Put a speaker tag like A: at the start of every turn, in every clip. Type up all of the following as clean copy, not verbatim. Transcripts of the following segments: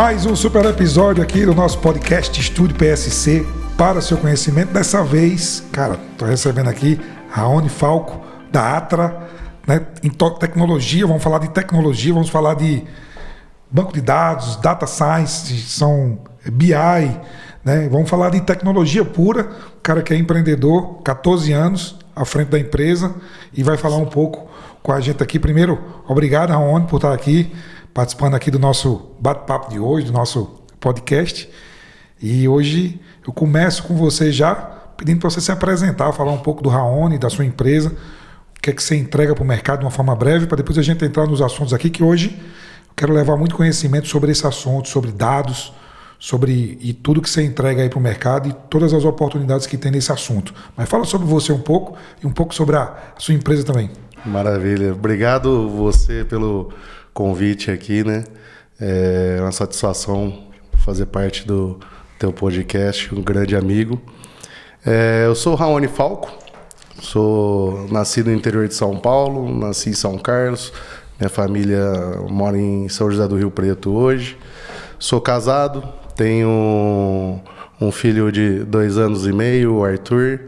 A: Mais um super episódio aqui do nosso podcast Estúdio PSC para seu conhecimento. Dessa vez, cara, tô recebendo aqui Raoni Falco, da Atra, né? Em tecnologia, vamos falar de tecnologia, vamos falar de banco de dados, data science, são BI, né? Vamos falar de tecnologia pura. O cara que é empreendedor, 14 anos à frente da empresa e vai falar um pouco com a gente aqui. Primeiro, obrigado, Raoni, por estar aqui, participando aqui do nosso bate-papo de hoje, do nosso podcast. E hoje eu começo com você já, pedindo para você se apresentar, falar um pouco do Raoni, da sua empresa, o que é que você entrega para o mercado de uma forma breve, para depois a gente entrar nos assuntos aqui, que hoje eu quero levar muito conhecimento sobre esse assunto, sobre dados, sobre e tudo que você entrega aí para o mercado e todas as oportunidades que tem nesse assunto. Mas fala sobre você um pouco e um pouco sobre a sua empresa também.
B: Maravilha. Obrigado você pelo convite aqui, né? É uma satisfação fazer parte do teu podcast, um grande amigo. Eu sou Raoni Falco, sou nascido no interior de São Paulo, nasci em São Carlos, minha família mora em São José do Rio Preto hoje. Sou casado, tenho um filho de 2 anos e meio, o Arthur.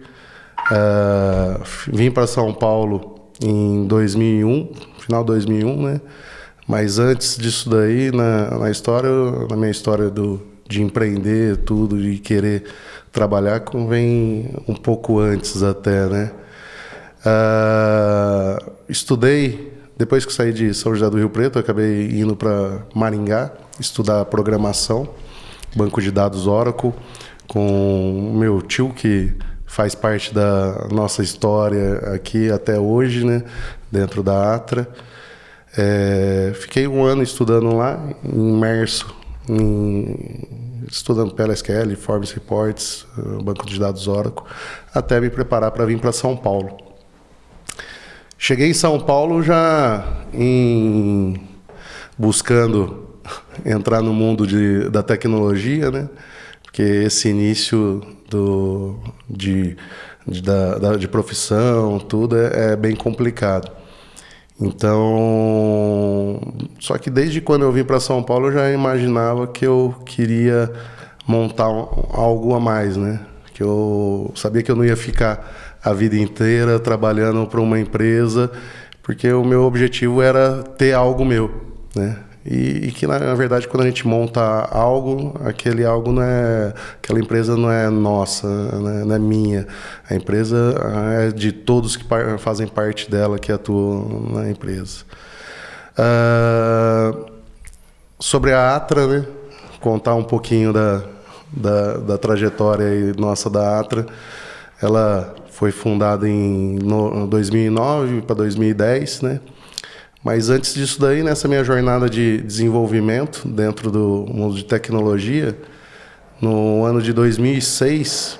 B: Vim para São Paulo em 2001, final de 2001, né? Mas antes disso daí, na minha história de empreender tudo e querer trabalhar, vem um pouco antes até, né? Estudei, depois que saí de São José do Rio Preto, eu acabei indo para Maringá estudar programação, banco de dados Oracle, com o meu tio, que faz parte da nossa história aqui até hoje, né? Dentro da Atra. Fiquei 1 ano estudando lá, imerso, estudando PLSQL, Forms Reports, banco de dados Oracle, até me preparar para vir para São Paulo. Cheguei em São Paulo já buscando entrar no mundo da tecnologia, né? Porque esse início de profissão, tudo é bem complicado. Então, só que desde quando eu vim para São Paulo eu já imaginava que eu queria montar algo a mais, né? Que eu sabia que eu não ia ficar a vida inteira trabalhando para uma empresa, porque o meu objetivo era ter algo meu, né? E que na verdade quando a gente monta algo, aquela empresa não é nossa, né? Não é minha. A empresa é de todos que fazem parte dela, que atuam na empresa. Sobre a Atra, né? Contar um pouquinho da trajetória aí nossa da Atra. Ela foi fundada em 2009 para 2010, né? Mas antes disso daí, nessa minha jornada de desenvolvimento dentro do mundo de tecnologia, no ano de 2006,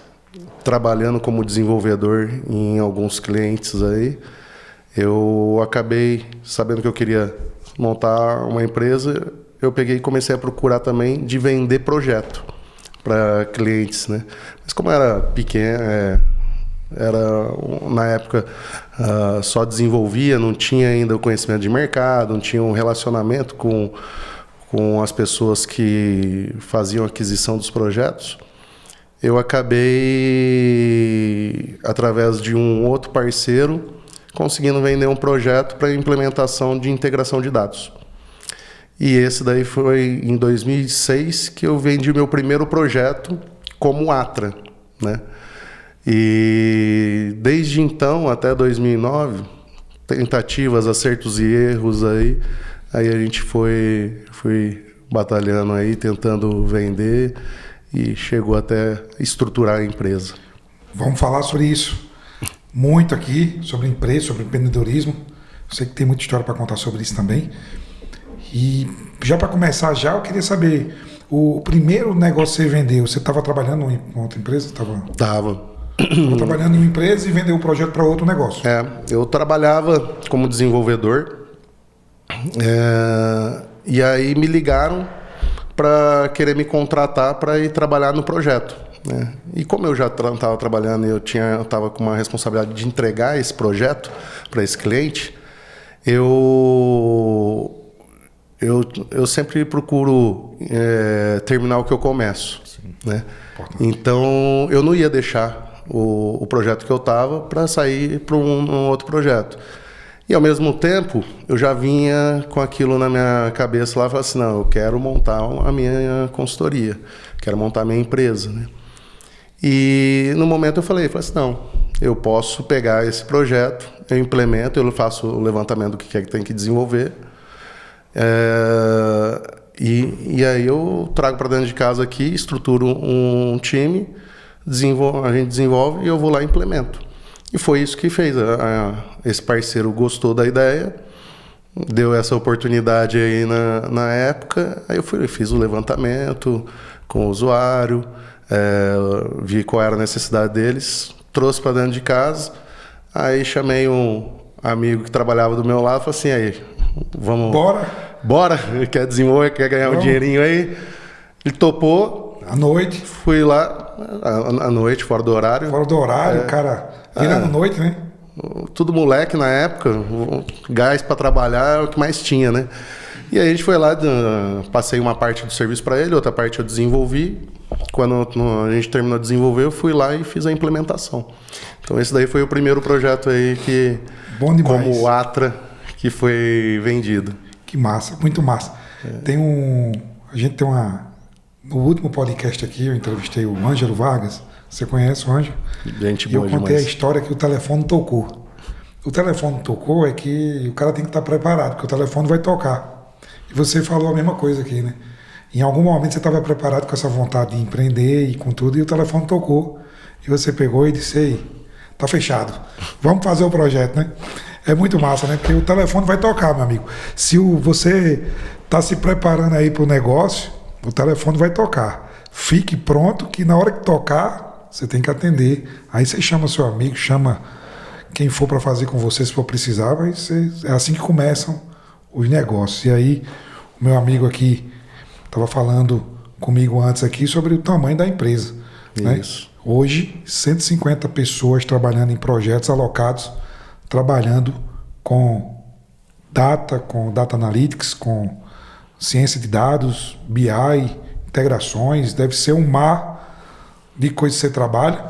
B: trabalhando como desenvolvedor em alguns clientes aí, eu acabei sabendo que eu queria montar uma empresa. Eu peguei e comecei a procurar também de vender projeto para clientes, né? Mas como era pequeno, na época só desenvolvia, não tinha ainda o conhecimento de mercado, não tinha um relacionamento com as pessoas que faziam aquisição dos projetos. Eu acabei, através de um outro parceiro, conseguindo vender um projeto para implementação de integração de dados. E esse daí foi em 2006 que eu vendi meu primeiro projeto como Atra, né? E desde então até 2009, tentativas, acertos e erros aí a gente foi batalhando aí, tentando vender e chegou até estruturar a empresa.
A: Vamos falar sobre isso muito aqui, sobre empresa, sobre empreendedorismo. Eu sei que tem muita história para contar sobre isso também. E já para começar eu queria saber, o primeiro negócio que você vendeu, você estava trabalhando em outra empresa?
B: Estava
A: trabalhando em uma empresa e vendeu o projeto para outro negócio.
B: Eu trabalhava como desenvolvedor, e aí me ligaram para querer me contratar para ir trabalhar no projeto, né? E como eu já estava trabalhando e eu estava com uma responsabilidade de entregar esse projeto para esse cliente, eu eu sempre procuro terminar o que eu começo, né? Então, eu não ia deixar o projeto que eu estava para sair para um outro projeto. E, ao mesmo tempo, eu já vinha com aquilo na minha cabeça lá, falava assim, não, eu quero montar a minha consultoria, quero montar a minha empresa, né? E, no momento, eu falei assim, não, eu posso pegar esse projeto, eu implemento, eu faço o levantamento do que é que tem que desenvolver, e aí eu trago para dentro de casa aqui, estruturo um time, a gente desenvolve e eu vou lá e implemento. E foi isso que fez. Esse parceiro gostou da ideia, deu essa oportunidade aí na época, aí eu fiz o levantamento com o usuário, vi qual era a necessidade deles, trouxe para dentro de casa, aí chamei um amigo que trabalhava do meu lado e falei assim, aí, vamos... Bora? Quer desenvolver, quer ganhar um dinheirinho aí? Ele topou.
A: À noite?
B: Fui lá, à noite, fora do horário.
A: Fora do horário, cara, virando noite, né?
B: Tudo moleque na época, gás para trabalhar é o que mais tinha, né? E aí a gente foi lá, passei uma parte do serviço para ele, outra parte eu desenvolvi. Quando a gente terminou de desenvolver, eu fui lá e fiz a implementação. Então esse daí foi o primeiro projeto aí que,
A: bom demais,
B: como o Atra, que foi vendido.
A: Que massa, muito massa. A gente tem no último podcast aqui, eu entrevistei o Ângelo Vargas. Você conhece o Ângelo?
B: Gente
A: boa demais. E eu contei
B: demais.
A: a história que o telefone tocou. O telefone tocou é que o cara tem que estar preparado, porque o telefone vai tocar. E você falou a mesma coisa aqui, né? Em algum momento você estava preparado com essa vontade de empreender e com tudo, e o telefone tocou. E você pegou e disse, ei, tá fechado. Vamos fazer o projeto, né? É muito massa, né? Porque o telefone vai tocar, meu amigo. Se você está se preparando aí para o negócio, o telefone vai tocar. Fique pronto que na hora que tocar, você tem que atender. Aí você chama seu amigo, chama quem for para fazer com você, se for precisar. É assim que começam os negócios. E aí, o meu amigo aqui estava falando comigo antes aqui sobre o tamanho da empresa.
B: Isso.
A: Né? Hoje, 150 pessoas trabalhando em projetos alocados, trabalhando com data analytics, com ciência de dados, BI, integrações. Deve ser um mar de coisas que você trabalha.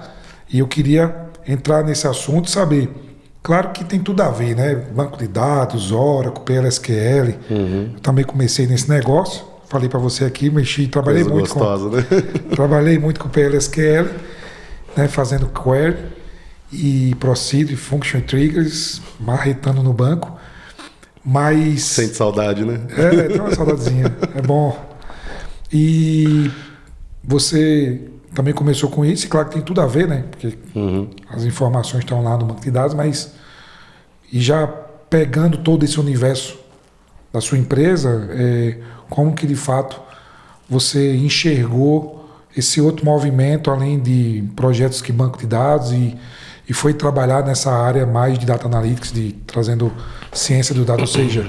A: E eu queria entrar nesse assunto e saber. Claro que tem tudo a ver, né? Banco de dados, Oracle, PLSQL. Eu também comecei nesse negócio. Falei para você aqui, trabalhei muito
B: gostosa, né?
A: Trabalhei muito com PLSQL, né? Fazendo query e procedure, function triggers, marretando no banco. Mas...
B: Sente saudade, né?
A: Tem uma saudadezinha. É bom. E você também começou com isso, e claro que tem tudo a ver, né? Porque as informações estão lá no banco de dados, mas... E já pegando todo esse universo da sua empresa, como que de fato você enxergou esse outro movimento, além de projetos que banco de dados, e foi trabalhar nessa área mais de data analytics, de trazendo ciência do dado, ou seja,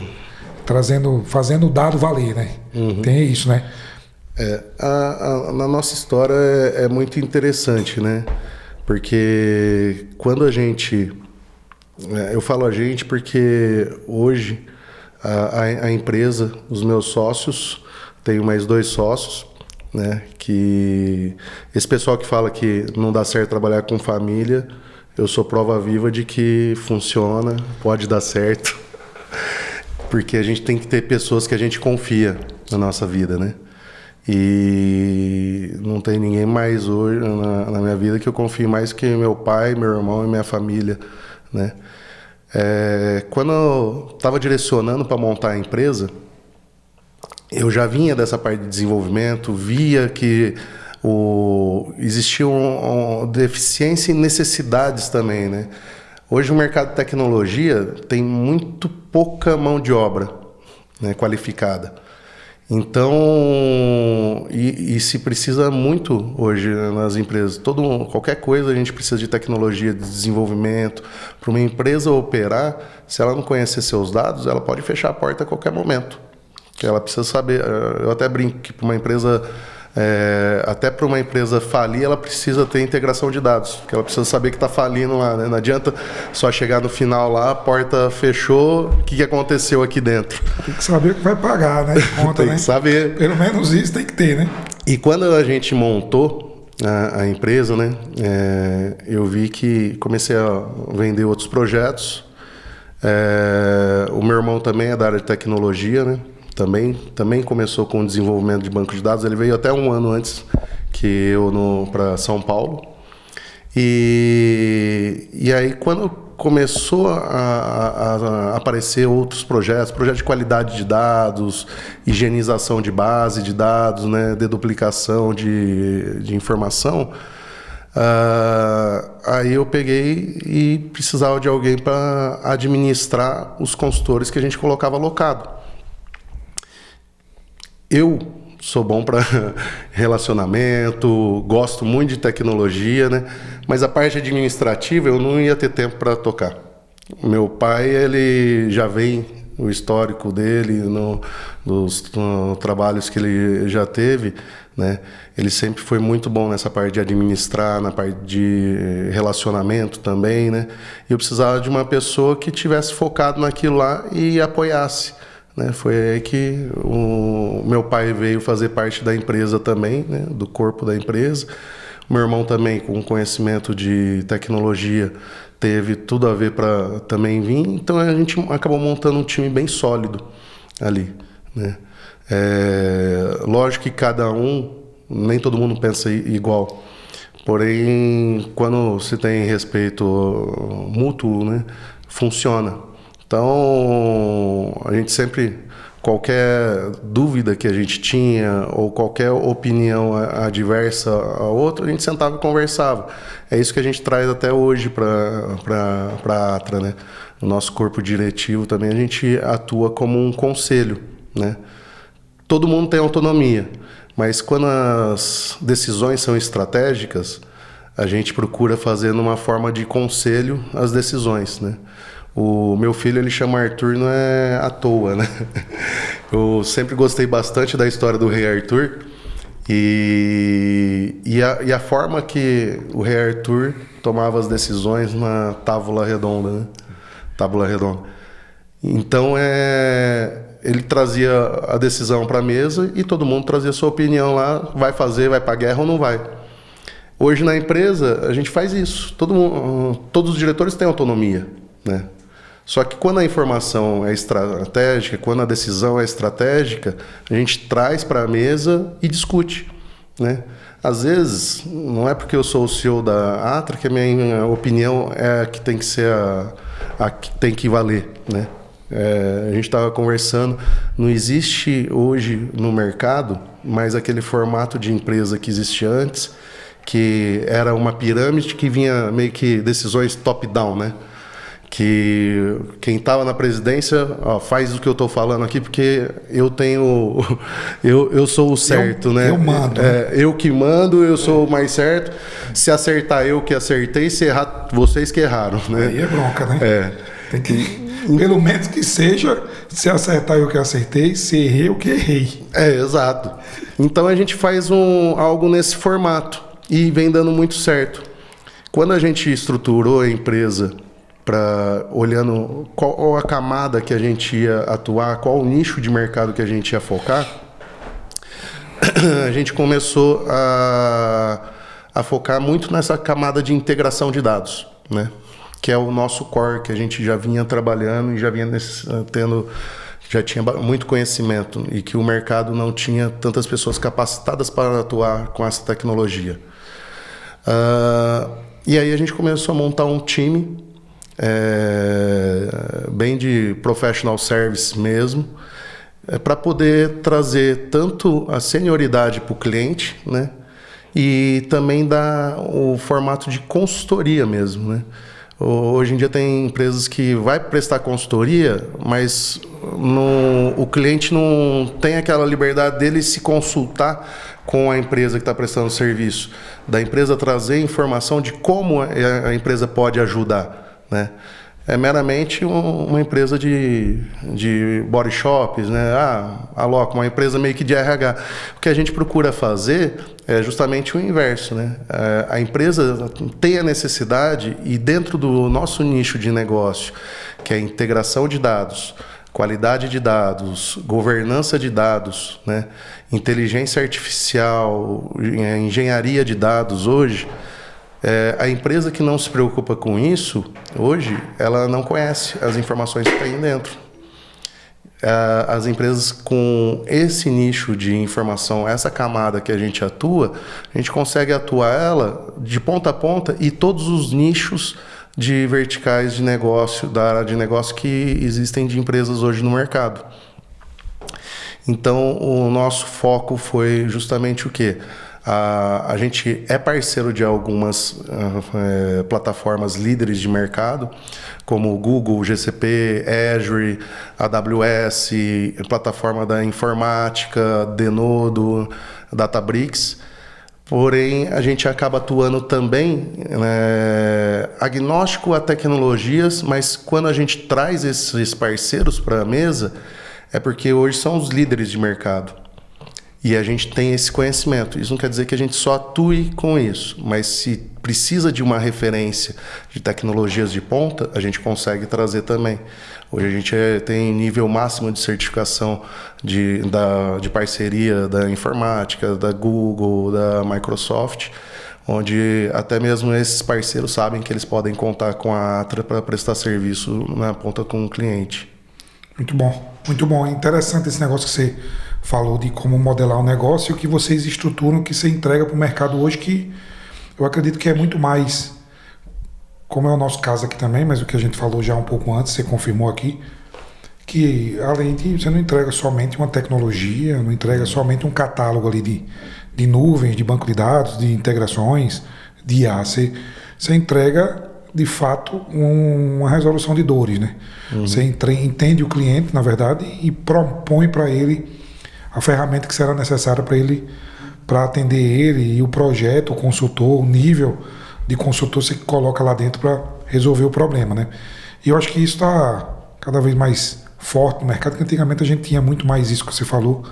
A: fazendo o dado valer, né? Tem isso, né?
B: Na nossa história é muito interessante, né? Porque quando a gente... eu falo a gente porque hoje a empresa, os meus sócios, tenho mais 2 sócios, né? Que esse pessoal que fala que não dá certo trabalhar com família, eu sou prova viva de que funciona, pode dar certo, porque a gente tem que ter pessoas que a gente confia na nossa vida, né? E não tem ninguém mais hoje na minha vida que eu confie mais que meu pai, meu irmão e minha família, né? Quando eu estava direcionando para montar a empresa, eu já vinha dessa parte de desenvolvimento, via que existia uma deficiência e necessidades também, né? Hoje o mercado de tecnologia tem muito pouca mão de obra, né, qualificada. Então, e se precisa muito hoje nas empresas, qualquer coisa a gente precisa de tecnologia, de desenvolvimento. Para uma empresa operar, se ela não conhecer seus dados, ela pode fechar a porta a qualquer momento. Ela precisa saber, eu até brinco que para uma empresa Até para uma empresa falir, ela precisa ter integração de dados, porque ela precisa saber que está falindo lá, né? Não adianta só chegar no final lá, a porta fechou, o que aconteceu aqui dentro?
A: Tem que saber o que vai pagar, né? Conta,
B: Tem
A: né?
B: que saber.
A: Pelo menos isso tem que ter, né?
B: E quando a gente montou a empresa, né? Eu vi que comecei a vender outros projetos. O meu irmão também é da área de tecnologia, né? Também começou com o desenvolvimento de banco de dados. Ele veio até um ano antes que eu para São Paulo. E aí, quando começou a aparecer outros projetos de qualidade de dados, higienização de base de dados, né, deduplicação de informação, aí eu peguei e precisava de alguém para administrar os consultores que a gente colocava alocado. Eu sou bom para relacionamento, gosto muito de tecnologia, né? Mas a parte administrativa eu não ia ter tempo para tocar. Meu pai, ele já vem, o histórico dele, nos trabalhos que ele já teve, né? Ele sempre foi muito bom nessa parte de administrar, na parte de relacionamento também, né? E eu precisava de uma pessoa que tivesse focado naquilo lá e apoiasse. Né? Foi aí que o meu pai veio fazer parte da empresa também, né? Do corpo da empresa. O meu irmão também, com conhecimento de tecnologia, teve tudo a ver para também vir. Então a gente acabou montando um time bem sólido ali, né? Lógico que cada um, nem todo mundo pensa igual. Porém, quando se tem respeito mútuo, né? Funciona. Então, a gente sempre, qualquer dúvida que a gente tinha ou qualquer opinião adversa a outra, a gente sentava e conversava. É isso que a gente traz até hoje para a Atra, né? No nosso corpo diretivo também a gente atua como um conselho, né? Todo mundo tem autonomia, mas quando as decisões são estratégicas, a gente procura fazer numa forma de conselho as decisões, né? O meu filho, ele chama Arthur, não é à toa, né? Eu sempre gostei bastante da história do Rei Arthur e a forma que o Rei Arthur tomava as decisões na tábua redonda, né? Tábua redonda. Então, ele trazia a decisão para a mesa e todo mundo trazia sua opinião lá, vai fazer, vai para a guerra ou não vai. Hoje na empresa, a gente faz isso. Todos os diretores têm autonomia, né? Só que quando a informação é estratégica, quando a decisão é estratégica, a gente traz para a mesa e discute, né? Às vezes, não é porque eu sou o CEO da Atra que a minha opinião é a que tem que ser a que tem que valer, né? A gente estava conversando, não existe hoje no mercado mais aquele formato de empresa que existia antes, que era uma pirâmide que vinha meio que decisões top-down, né? Que quem estava na presidência, faz o que eu estou falando aqui porque eu tenho, eu sou o certo, né?
A: Eu mando.
B: Eu que mando, eu sou o mais certo. Se acertar eu que acertei, se errar vocês que erraram, né?
A: Aí é bronca, né? Tem que, pelo menos que seja, se acertar eu que acertei, se errei eu que errei.
B: Exato. Então a gente faz algo nesse formato e vem dando muito certo. Quando a gente estruturou a empresa olhando qual a camada que a gente ia atuar, qual o nicho de mercado que a gente ia focar, a gente começou a focar muito nessa camada de integração de dados, né? Que é o nosso core, que a gente já vinha trabalhando e já vinha já tinha muito conhecimento e que o mercado não tinha tantas pessoas capacitadas para atuar com essa tecnologia. E aí a gente começou a montar um time bem de professional service mesmo, para poder trazer tanto a senioridade para o cliente, né, e também dar o formato de consultoria mesmo, né. Hoje em dia tem empresas que vai prestar consultoria, mas o cliente não tem aquela liberdade dele se consultar com a empresa que está prestando serviço, da empresa trazer informação de como a empresa pode ajudar, né? é meramente uma empresa de body shops, né? Aloca, uma empresa meio que de RH. O que a gente procura fazer é justamente o inverso, né? A empresa tem a necessidade, e dentro do nosso nicho de negócio, que é a integração de dados, qualidade de dados, governança de dados, né? Inteligência artificial, engenharia de dados hoje, a empresa que não se preocupa com isso, hoje, ela não conhece as informações que tem dentro. As empresas com esse nicho de informação, essa camada que a gente atua, a gente consegue atuar ela de ponta a ponta e todos os nichos de verticais de negócio, da área de negócio que existem de empresas hoje no mercado. Então, o nosso foco foi justamente o quê? A gente é parceiro de algumas plataformas líderes de mercado, como o Google, GCP, Azure, AWS, plataforma da informática, Denodo, Databricks. Porém, a gente acaba atuando também agnóstico a tecnologias, mas quando a gente traz esses parceiros para a mesa, é porque hoje são os líderes de mercado. E a gente tem esse conhecimento. Isso não quer dizer que a gente só atue com isso, mas se precisa de uma referência de tecnologias de ponta, a gente consegue trazer também. Hoje a gente tem nível máximo de certificação de parceria da informática, da Google, da Microsoft, onde até mesmo esses parceiros sabem que eles podem contar com a Atra para prestar serviço na ponta com o cliente.
A: Muito bom, muito bom. É interessante esse negócio que você falou de como modelar o negócio e o que vocês estruturam, que você entrega para o mercado hoje, que eu acredito que é muito mais, como é o nosso caso aqui também, mas o que a gente falou já um pouco antes, você confirmou aqui, que além de você não entrega somente uma tecnologia, não entrega somente um catálogo ali de nuvens, de banco de dados, de integrações, de IA, você entrega de fato uma resolução de dores, né? Você entende o cliente, na verdade, e propõe para ele a ferramenta que será necessária para atender ele, e o projeto, o consultor, o nível de consultor você coloca lá dentro para resolver o problema, né? E eu acho que isso está cada vez mais forte no mercado, porque antigamente a gente tinha muito mais isso que você falou,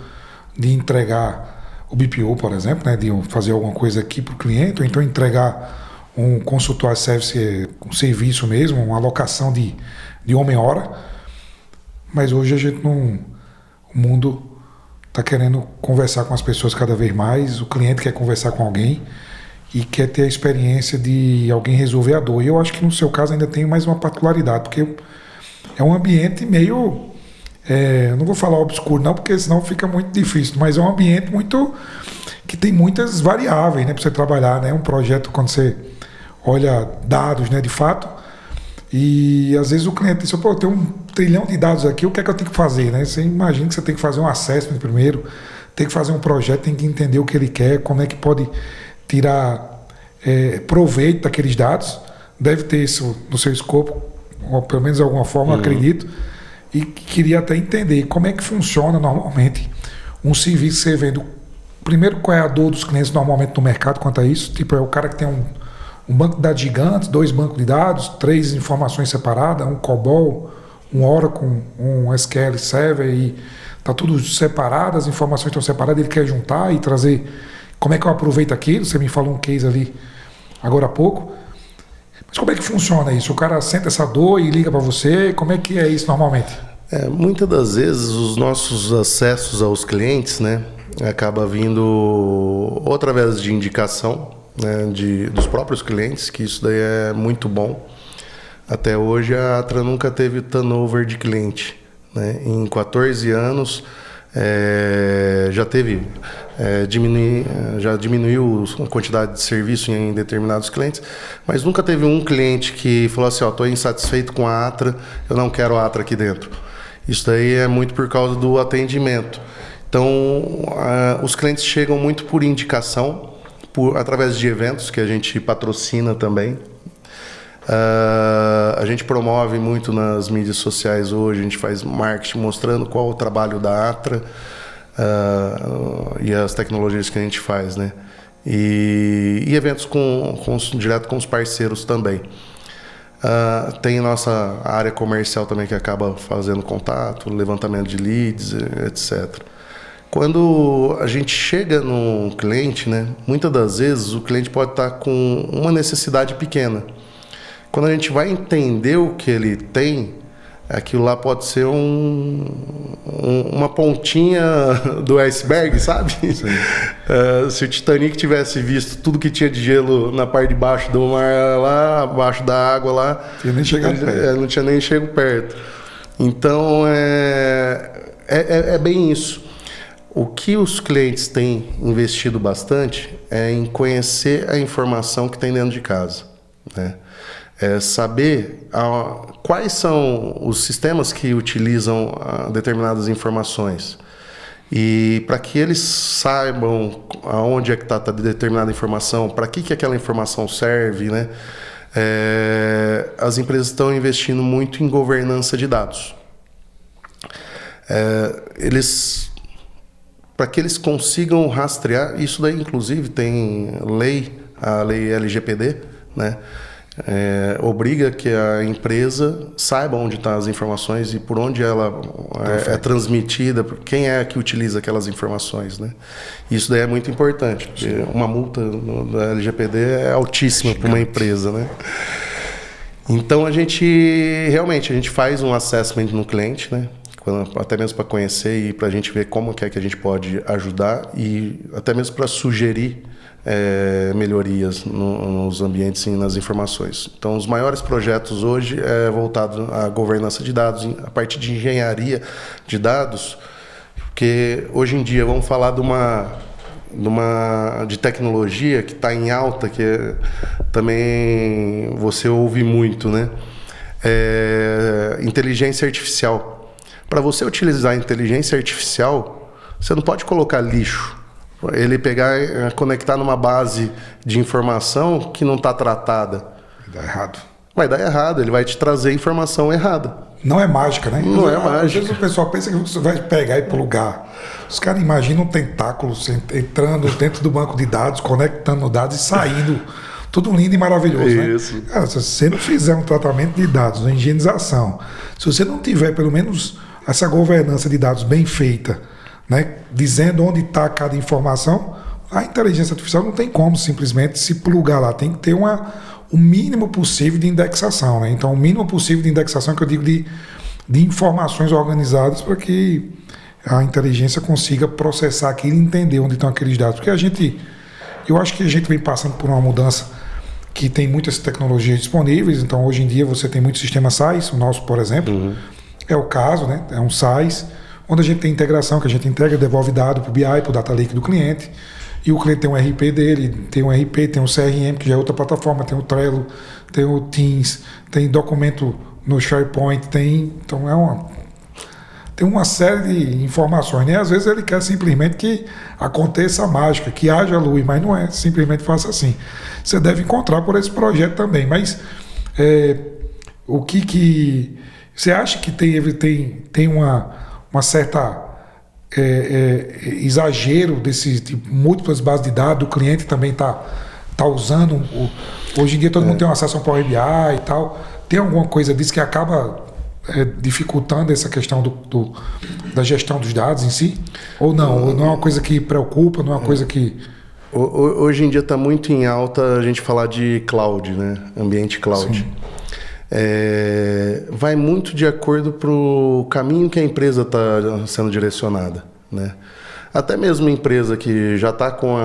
A: de entregar o BPO, por exemplo, né? De fazer alguma coisa aqui para o cliente, ou então entregar um consultor as service, um serviço mesmo, uma alocação de homem-hora. Mas hoje a gente não... O mundo está querendo conversar com as pessoas cada vez mais, o cliente quer conversar com alguém e quer ter a experiência de alguém resolver a dor. E eu acho que no seu caso ainda tem mais uma particularidade, porque é um ambiente meio... não vou falar obscuro não, porque senão fica muito difícil, mas é um ambiente muito... que tem muitas variáveis, né, para você trabalhar, né? Um projeto, quando você olha dados, né, de fato, e às vezes o cliente diz, pô, tem 1 trilhão de dados aqui, o que é que eu tenho que fazer, né? Você imagina que você tem que fazer um assessment primeiro, tem que fazer um projeto, tem que entender o que ele quer, como é que pode tirar proveito daqueles dados, deve ter isso no seu escopo, ou pelo menos de alguma forma, eu acredito, e queria até entender como é que funciona normalmente um serviço que você vende. Primeiro, qual é a dor dos clientes normalmente no mercado quanto a isso? Tipo, é o cara que tem um banco de dados gigante, 2 bancos de dados, 3 informações separadas, um COBOL, um Oracle, um SQL Server, e está tudo separado, as informações estão separadas, ele quer juntar e trazer. Como é que eu aproveito aquilo? Você me falou um case ali agora há pouco. Mas como é que funciona isso? O cara sente essa dor e liga para você? Como é que é isso normalmente?
B: Muitas das vezes os nossos acessos aos clientes, né, acaba vindo ou através de indicação, né, dos próprios clientes, que isso daí é muito bom. Até hoje a Atra nunca teve turnover de cliente, né? Em 14 anos já teve já diminuiu a quantidade de serviço em determinados clientes, mas nunca teve um cliente que falou assim, estou insatisfeito com a Atra, eu não quero a Atra aqui dentro. Isso daí é muito por causa do atendimento. Então, os clientes chegam muito por indicação, através de eventos que a gente patrocina também. A gente promove muito nas mídias sociais hoje, a gente faz marketing mostrando qual é o trabalho da Atra e as tecnologias que a gente faz, né? E eventos direto com os parceiros também. Tem nossa área comercial também que acaba fazendo contato, levantamento de leads, etc. Quando a gente chega no cliente, né, muitas das vezes o cliente pode estar com uma necessidade pequena. Quando a gente vai entender o que ele tem, aquilo lá pode ser uma pontinha do iceberg, sabe? Se o Titanic tivesse visto tudo que tinha de gelo na parte de baixo do mar, lá abaixo da água, lá, não tinha nem chegado perto. Então, é bem isso. O que os clientes têm investido bastante é em conhecer a informação que tem dentro de casa, né? Saber quais são os sistemas que utilizam determinadas informações. E para que eles saibam aonde é que está determinada informação, para que aquela informação serve, né? As empresas estão investindo muito em governança de dados. Para que eles consigam rastrear, isso daí inclusive tem a lei LGPD, né? Obriga que a empresa saiba onde estão as informações e por onde ela é transmitida, quem é que utiliza aquelas informações, né? Isso daí é muito importante, porque uma multa da LGPD é altíssima para uma empresa, né? Então a gente faz um assessment no cliente, né? Até mesmo para conhecer e para a gente ver como que é que a gente pode ajudar e até mesmo para sugerir melhorias nos ambientes e nas informações. Então, os maiores projetos hoje é voltado à governança de dados, a parte de engenharia de dados, porque hoje em dia vamos falar de tecnologia que está em alta, que também você ouve muito, né? Inteligência artificial. Para você utilizar a inteligência artificial, você não pode colocar lixo. Ele pegar, conectar numa base de informação que não está tratada. Vai dar errado, ele vai te trazer informação errada.
A: Não é mágica, né?
B: Não é mágica.
A: Às vezes o pessoal pensa que você vai pegar e plugar. Os caras imaginam tentáculos entrando dentro do banco de dados, conectando dados e saindo. Tudo lindo e maravilhoso,
B: isso,
A: né? Cara, se você não fizer um tratamento de dados, uma higienização, se você não tiver pelo menos essa governança de dados bem feita, né, dizendo onde está cada informação, a inteligência artificial não tem como simplesmente se plugar lá. Tem que ter o mínimo possível de indexação, né? Então, o mínimo possível de indexação que eu digo de informações organizadas para que a inteligência consiga processar aquilo e entender onde estão aqueles dados. Porque eu acho que a gente vem passando por uma mudança que tem muitas tecnologias disponíveis. Então, hoje em dia, você tem muitos sistemas SaaS, o nosso, por exemplo, é o caso, né? É um SaaS, onde a gente tem integração, que a gente integra, devolve dado para o BI, para o Data Lake do cliente, e o cliente tem um RP dele, tem um RP, tem um CRM, que já é outra plataforma, tem o Trello, tem o Teams, tem documento no SharePoint, então tem uma série de informações, né? Às vezes ele quer simplesmente que aconteça a mágica, que haja luz, mas não é simplesmente faça assim. Você deve encontrar por esse projeto também, mas o que você acha que tem uma certa exagero desse tipo, múltiplas bases de dados, o cliente também está usando. Hoje em dia todo mundo tem um acesso ao Power BI e tal. Tem alguma coisa disso que acaba dificultando essa questão da gestão dos dados em si? Ou não? Ou não é uma coisa que preocupa, não é uma coisa que...
B: Hoje em dia está muito em alta a gente falar de cloud, né? Ambiente cloud.
A: Sim.
B: Vai muito de acordo para o caminho que a empresa está sendo direcionada, né? Até mesmo empresa que já está com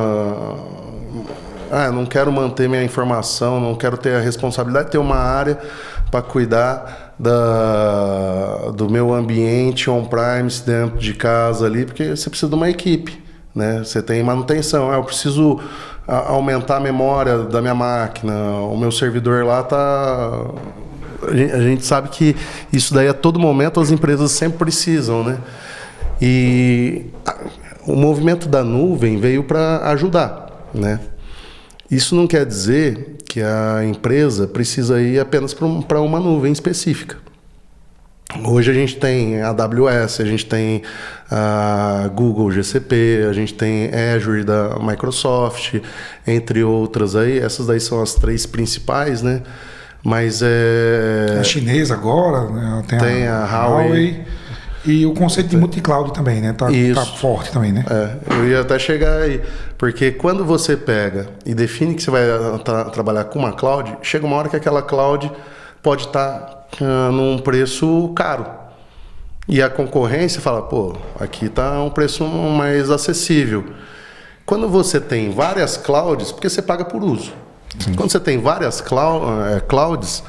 B: não quero manter minha informação, não quero ter a responsabilidade de ter uma área para cuidar do meu ambiente on-premise dentro de casa ali, porque você precisa de uma equipe, né? Você tem manutenção, eu preciso aumentar a memória da minha máquina, o meu servidor lá está... A gente sabe que isso daí a todo momento as empresas sempre precisam, né? E o movimento da nuvem veio para ajudar, né? Isso não quer dizer que a empresa precisa ir apenas para uma nuvem específica. Hoje a gente tem a AWS, a gente tem a Google GCP, a gente tem Azure da Microsoft, entre outras aí. Essas daí são as 3 principais, né? Mas
A: A chinesa agora, né? Tem a Huawei. E o conceito de multi-cloud também, né? Tá forte também, né?
B: Eu ia até chegar aí. Porque quando você pega e define que você vai trabalhar com uma cloud, chega uma hora que aquela cloud pode estar num preço caro. E a concorrência fala, pô, aqui está um preço mais acessível. Quando você tem várias clouds, porque você paga por uso. Sim. Quando você tem várias clouds,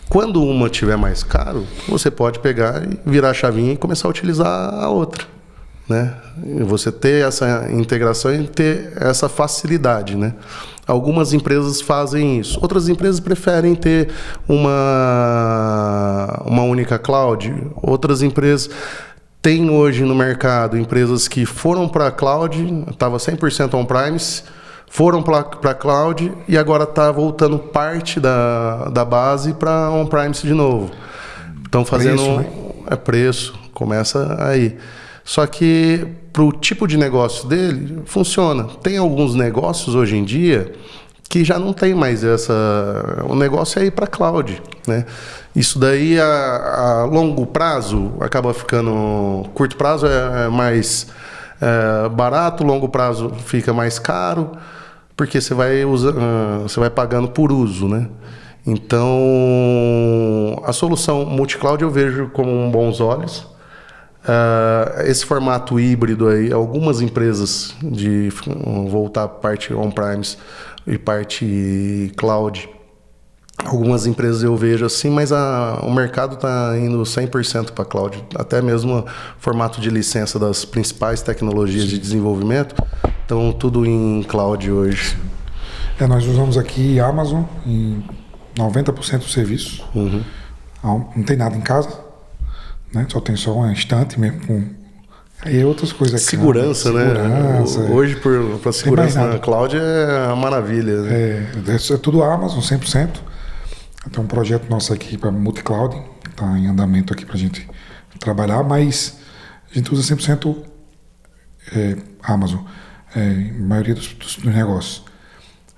B: quando uma tiver mais caro, você pode pegar e virar a chavinha e começar a utilizar a outra, né? E você ter essa integração e ter essa facilidade, né? Algumas empresas fazem isso. Outras empresas preferem ter uma única cloud. Outras empresas têm hoje no mercado empresas que foram para a cloud, estava 100% on-premise, foram para a cloud e agora está voltando parte da base para on-premise de novo. Estão fazendo
A: preço, né?
B: Preço, começa aí. Só que para o tipo de negócio dele, funciona. Tem alguns negócios hoje em dia que já não tem mais o negócio é ir para a cloud, né? Isso daí a longo prazo acaba ficando... Curto prazo é mais barato, longo prazo fica mais caro, porque você vai pagando por uso, né? Então, a solução multi-cloud eu vejo com bons olhos. Esse formato híbrido aí, algumas empresas de voltar parte on-premise e parte cloud, algumas empresas eu vejo assim, mas o mercado está indo 100% para cloud, até mesmo o formato de licença das principais tecnologias de desenvolvimento, estão tudo em cloud hoje.
A: Nós usamos aqui Amazon em 90% do serviço.
B: Uhum.
A: Não tem nada em casa, né? Só tem só um estante mesmo com aí outras coisas.
B: Segurança, né? Hoje, para segurança na cloud é uma maravilha. Né?
A: É tudo Amazon, 100%. Tem um projeto nosso aqui para multi-cloud, está em andamento aqui para a gente trabalhar, mas a gente usa 100% Amazon, a maioria dos negócios.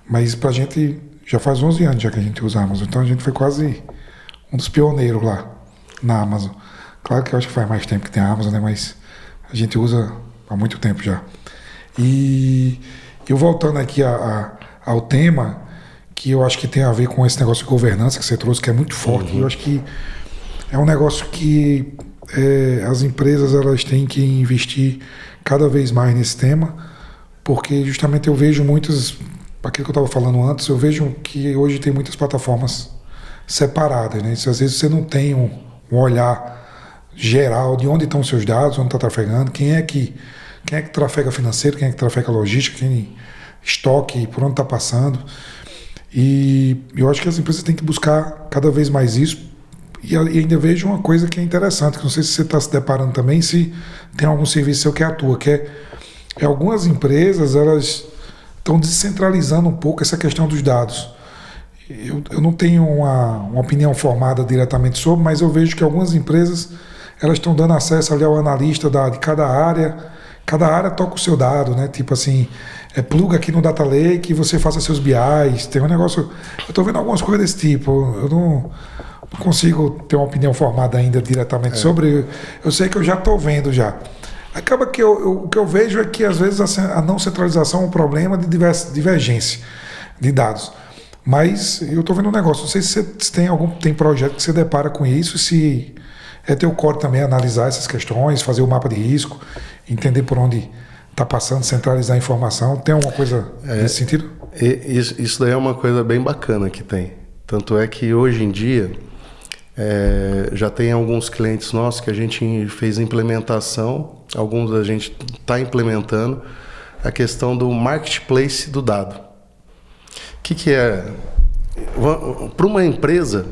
A: Mas para a gente já faz 11 anos já que a gente usa Amazon, então a gente foi quase um dos pioneiros lá na Amazon. Claro que eu acho que faz mais tempo que tem a Amazon, né? Mas a gente usa há muito tempo já. E eu voltando aqui ao tema, que eu acho que tem a ver com esse negócio de governança que você trouxe, que é muito forte. Uhum. Eu acho que é um negócio que as empresas elas têm que investir cada vez mais nesse tema, porque justamente eu vejo muitas, aquilo que eu estava falando antes, eu vejo que hoje tem muitas plataformas separadas, né? Se às vezes você não tem um olhar geral de onde estão os seus dados, onde está trafegando, quem é que trafega financeiro, quem é que trafega logística, quem estoque, por onde está passando. E eu acho que as empresas têm que buscar cada vez mais isso. E ainda vejo uma coisa que é interessante, que não sei se você está se deparando também, se tem algum serviço seu que atua, que é algumas empresas, elas estão descentralizando um pouco essa questão dos dados. Eu não tenho uma opinião formada diretamente sobre, mas eu vejo que algumas empresas elas estão dando acesso ali ao analista de cada área toca o seu dado, né? Tipo assim, pluga aqui no Data Lake e você faça seus BIs, tem um negócio... Eu estou vendo algumas coisas desse tipo, eu não consigo ter uma opinião formada ainda diretamente sobre, eu sei que eu já estou vendo já. Acaba que o que eu vejo é que às vezes a não centralização é um problema de divergência de dados. Mas eu estou vendo um negócio, não sei se tem projeto que você depara com isso, se é teu core também analisar essas questões, fazer o mapa de risco, entender por onde está passando, centralizar a informação. Tem alguma coisa nesse sentido?
B: Isso daí é uma coisa bem bacana que tem. Tanto é que hoje em dia já tem alguns clientes nossos que a gente fez implementação, alguns a gente está implementando, a questão do marketplace do dado. O que é? Para uma empresa,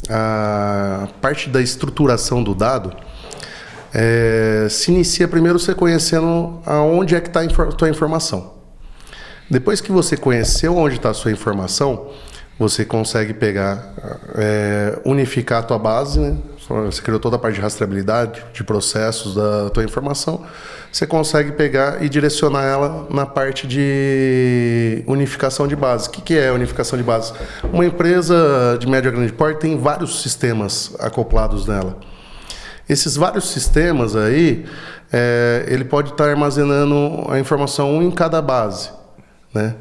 B: a parte da estruturação do dado se inicia primeiro você conhecendo aonde é que está a tua informação. Depois que você conheceu onde está a sua informação, você consegue pegar, unificar a tua base, né? você criou toda a parte de rastreabilidade, de processos da tua informação, você consegue pegar e direcionar ela na parte de unificação de base. O que é unificação de base? Uma empresa de médio a grande porte tem vários sistemas acoplados nela. Esses vários sistemas aí, ele pode estar armazenando a informação em cada base, né?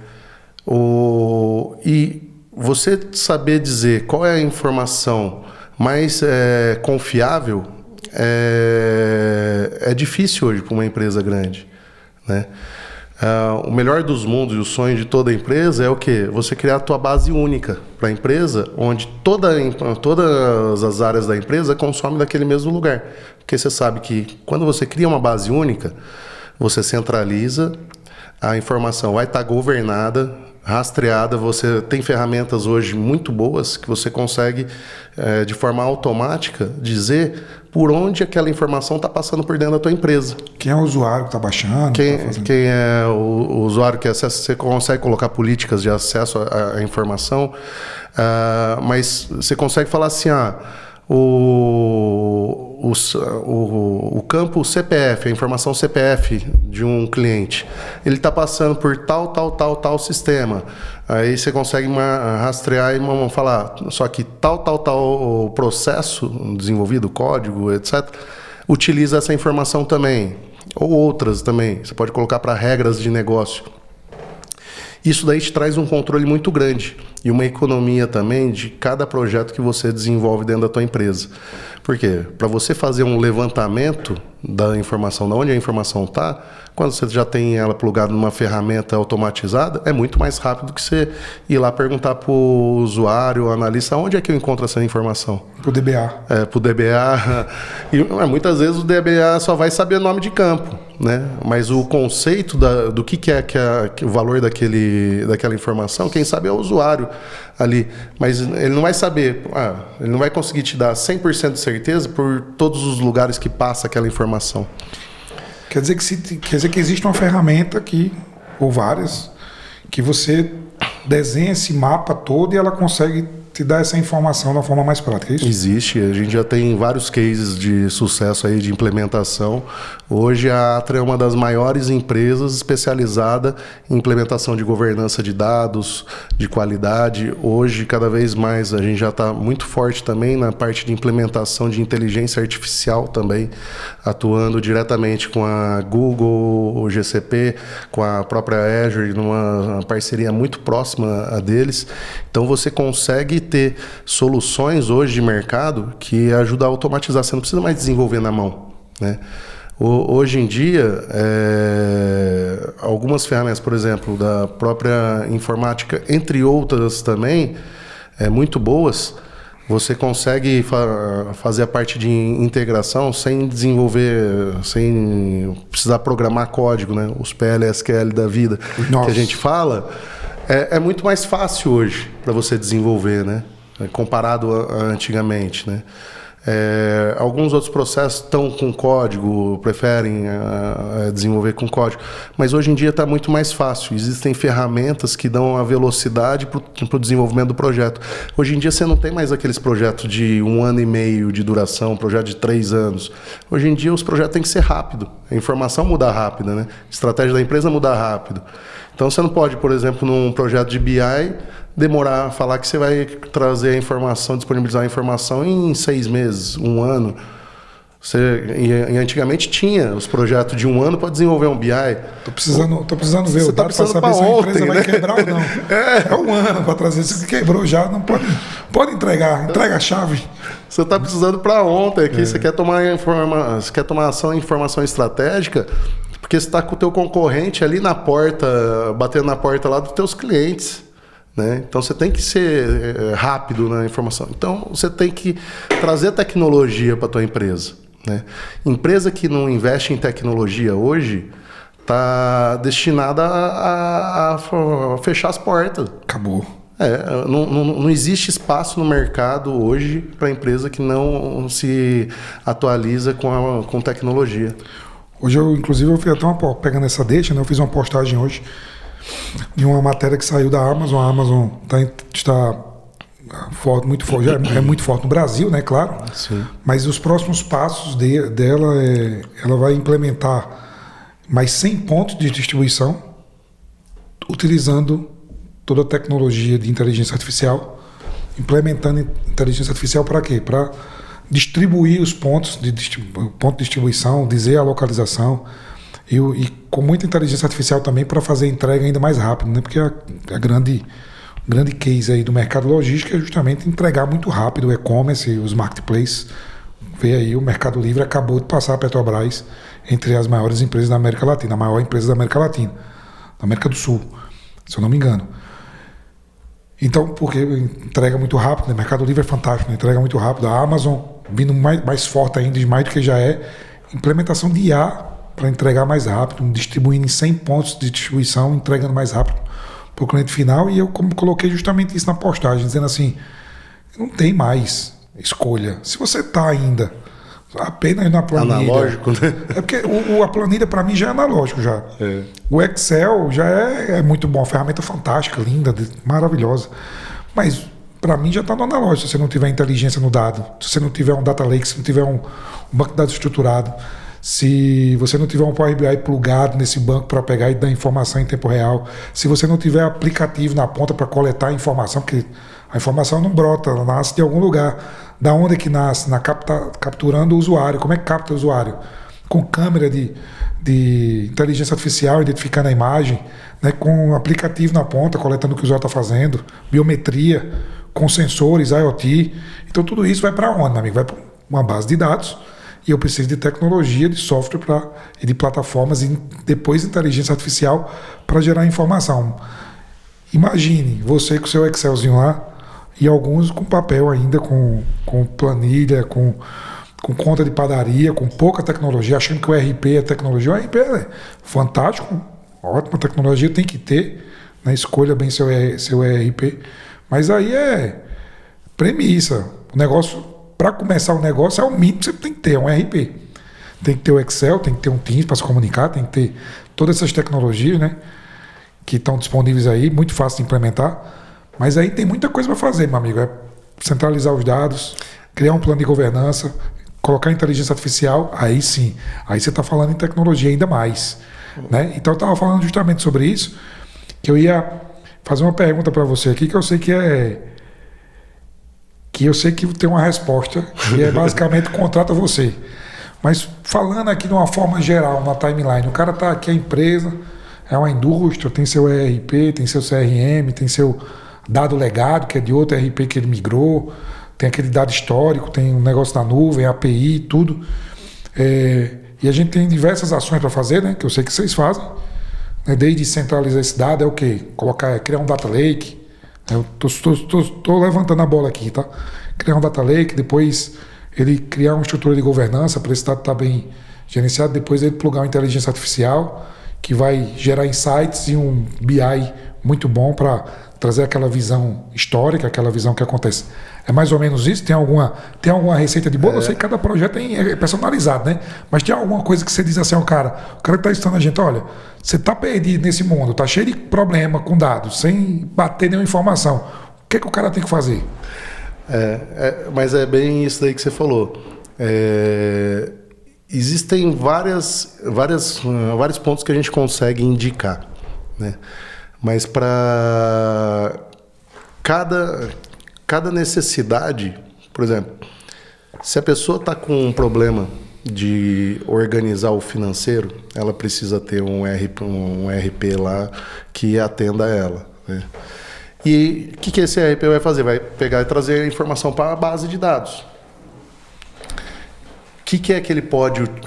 B: E você saber dizer qual é a informação mais confiável é difícil hoje para uma empresa grande, né? O melhor dos mundos e o sonho de toda empresa é o quê? Você criar a tua base única para a empresa, onde todas as áreas da empresa consomem daquele mesmo lugar. Porque você sabe que quando você cria uma base única, você centraliza, a informação vai estar governada, rastreada, você tem ferramentas hoje muito boas que você consegue, de forma automática, dizer por onde aquela informação está passando por dentro da tua empresa.
A: Quem é o usuário que está baixando?
B: Quem é o usuário que acessa, você consegue colocar políticas de acesso à informação, mas você consegue falar assim, o campo CPF, a informação CPF de um cliente, ele está passando por tal sistema. Aí você consegue rastrear e falar, só que tal processo desenvolvido, código, etc., utiliza essa informação também, ou outras também. Você pode colocar para regras de negócio. Isso daí te traz um controle muito grande e uma economia também de cada projeto que você desenvolve dentro da tua empresa. Por quê? Para você fazer um levantamento da informação, de onde a informação está, quando você já tem ela plugada numa ferramenta automatizada, é muito mais rápido que você ir lá perguntar para o usuário, o analista, onde é que eu encontro essa informação?
A: Para o DBA.
B: Para o DBA. E muitas vezes o DBA só vai saber o nome de campo, né? Mas o conceito do que é o valor daquela informação, quem sabe é o usuário ali. Mas ele não vai saber, ele não vai conseguir te dar 100% de certeza por todos os lugares que passa aquela informação.
A: Quer dizer que existe uma ferramenta aqui, ou várias, que você desenha esse mapa todo e ela consegue te dar essa informação de uma forma mais prática, é isso?
B: Existe, a gente já tem vários cases de sucesso aí de implementação. Hoje a Atra é uma das maiores empresas especializada em implementação de governança de dados, de qualidade. Hoje, cada vez mais, a gente já está muito forte também na parte de implementação de inteligência artificial também, atuando diretamente com a Google, o GCP, com a própria Azure, numa parceria muito próxima a deles. Então você consegue ter soluções hoje de mercado que ajudam a automatizar. Você não precisa mais desenvolver na mão, né? Hoje em dia, algumas ferramentas, por exemplo, da própria informática, entre outras também, muito boas, você consegue fazer a parte de integração sem desenvolver, sem precisar programar código, né? Os PL/SQL da vida. Nossa. Que a gente fala, é muito mais fácil hoje para você desenvolver, né? Comparado a antigamente, né? Alguns outros processos estão com código, preferem desenvolver com código, mas hoje em dia está muito mais fácil. Existem ferramentas que dão a velocidade para o desenvolvimento do projeto. Hoje em dia você não tem mais aqueles projetos de 1 ano e meio de duração, projeto de 3 anos. Hoje em dia os projetos têm que ser rápido, a informação muda rápida, né? A estratégia da empresa muda rápido. Então você não pode, por exemplo, num projeto de BI, demorar a falar que você vai trazer a informação, disponibilizar a informação em 6 meses, 1 ano. E antigamente tinha os projetos de 1 ano para desenvolver um BI.
A: Tô precisando ver o dado para saber se a empresa vai quebrar ou não. É 1 ano para trazer. Se quebrou já, não pode entregar. Entrega a chave.
B: Você está precisando para ontem aqui. Você quer tomar ação em informação estratégica, porque você está com o teu concorrente ali na porta, batendo na porta lá dos teus clientes. Né? Então você tem que ser rápido na informação. Então você tem que trazer tecnologia para a tua empresa. Né? Empresa que não investe em tecnologia hoje está destinada a fechar as portas.
A: Acabou.
B: Não existe espaço no mercado hoje para empresa que não se atualiza com tecnologia.
A: Hoje inclusive eu fui até pegando essa deixa, né? Eu fiz uma postagem hoje de uma matéria que saiu da Amazon. A Amazon está muito forte, já é muito forte no Brasil, né, claro.
B: Sim.
A: Mas os próximos passos dela ela vai implementar mais 100 pontos de distribuição utilizando toda a tecnologia de inteligência artificial, implementando inteligência artificial para quê? Para distribuir os ponto de distribuição, dizer a localização e com muita inteligência artificial também para fazer a entrega ainda mais rápido, né? Porque a grande case aí do mercado logístico é justamente entregar muito rápido o e-commerce e os marketplaces. Vê aí, o Mercado Livre acabou de passar a Petrobras entre as maiores empresas da América Latina, a maior empresa da América Latina, da América do Sul, se eu não me engano. Então, porque entrega muito rápido, né? Mercado Livre é fantástico, né? Entrega muito rápido. A Amazon vindo mais forte ainda, mais do que já é. Implementação de IA para entregar mais rápido, distribuindo em 100 pontos de distribuição, entregando mais rápido para o cliente final. E eu coloquei justamente isso na postagem, dizendo assim, não tem mais escolha. Se você está ainda apenas na planilha...
B: Analógico, né?
A: É porque a planilha para mim já é analógico já.
B: É.
A: O Excel já é muito bom, ferramenta fantástica, linda, maravilhosa. Mas para mim já está no analógico, se você não tiver inteligência no dado, se você não tiver um data lake, se não tiver um banco de dados estruturado, se você não tiver um Power BI plugado nesse banco para pegar e dar informação em tempo real, se você não tiver aplicativo na ponta para coletar a informação, porque a informação não brota, ela nasce de algum lugar. Da onde é que nasce? Capturando o usuário. Como é que capta o usuário? Com câmera de inteligência artificial, identificando a imagem, né? Com um aplicativo na ponta, coletando o que o usuário está fazendo, biometria, com sensores, IoT. Então tudo isso vai para onde, meu amigo? Vai para uma base de dados. E eu preciso de tecnologia, de software e de plataformas e depois inteligência artificial para gerar informação. Imagine você com o seu Excelzinho lá e alguns com papel ainda, com planilha, com conta de padaria, com pouca tecnologia, achando que o RP é tecnologia. O RP é fantástico, ótima tecnologia, tem que ter, né? Escolha bem seu ERP. Mas aí é premissa. O negócio, para começar o negócio, é o mínimo que você tem que ter, é um RP. Tem que ter o Excel, tem que ter um Teams para se comunicar, tem que ter todas essas tecnologias, né? Que estão disponíveis aí, muito fácil de implementar. Mas aí tem muita coisa para fazer, meu amigo. É centralizar os dados, criar um plano de governança, colocar inteligência artificial, aí sim. Aí você está falando em tecnologia ainda mais. Né? Então eu estava falando justamente sobre isso, que eu ia fazer uma pergunta para você aqui, que eu sei que tem uma resposta, que é basicamente contrata você. Mas falando aqui de uma forma geral, na timeline, o cara está aqui, a empresa, é uma indústria, tem seu ERP, tem seu CRM, tem seu dado legado, que é de outro ERP que ele migrou, tem aquele dado histórico, tem um negócio na nuvem, API, tudo. E a gente tem diversas ações para fazer, né, que eu sei que vocês fazem, né, desde centralizar esse dado, é o quê? Criar um data lake. Eu estou levantando a bola aqui, tá? Criar um data lake, depois ele criar uma estrutura de governança para esse dado estar bem gerenciado, depois ele plugar uma inteligência artificial que vai gerar insights e um BI muito bom para trazer aquela visão histórica, aquela visão que acontece. É mais ou menos isso? Tem alguma receita de bolo? Eu sei que cada projeto é personalizado, né? Mas tem alguma coisa que você diz assim ao cara, o cara que está estudando a gente, olha, você está perdido nesse mundo, está cheio de problema com dados, sem bater nenhuma informação. O que é que o cara tem que fazer?
B: Mas é bem isso daí que você falou. Existem vários pontos que a gente consegue indicar, né? Mas para cada necessidade, por exemplo, se a pessoa está com um problema de organizar o financeiro, ela precisa ter um RP lá que atenda ela, né? E o que esse RP vai fazer? Vai pegar e trazer a informação para a base de dados.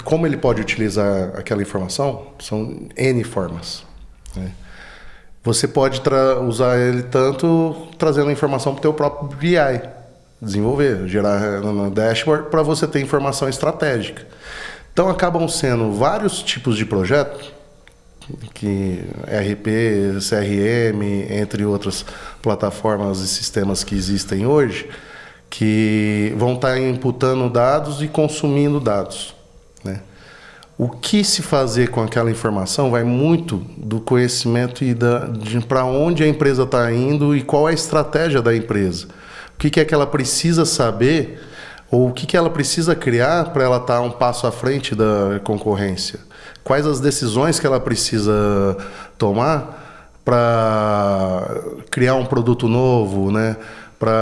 B: Como ele pode utilizar aquela informação? São N formas, né? Você pode usar ele tanto trazendo a informação para o teu próprio BI, desenvolver, gerar no dashboard para você ter informação estratégica. Então acabam sendo vários tipos de projetos, que RP, CRM, entre outras plataformas e sistemas que existem hoje, que vão estar imputando dados e consumindo dados, né? O que se fazer com aquela informação vai muito do conhecimento e de para onde a empresa está indo e qual é a estratégia da empresa. o que é que ela precisa saber, ou o que ela precisa criar para ela estar um passo à frente da concorrência. Quais as decisões que ela precisa tomar para criar um produto novo, né? Para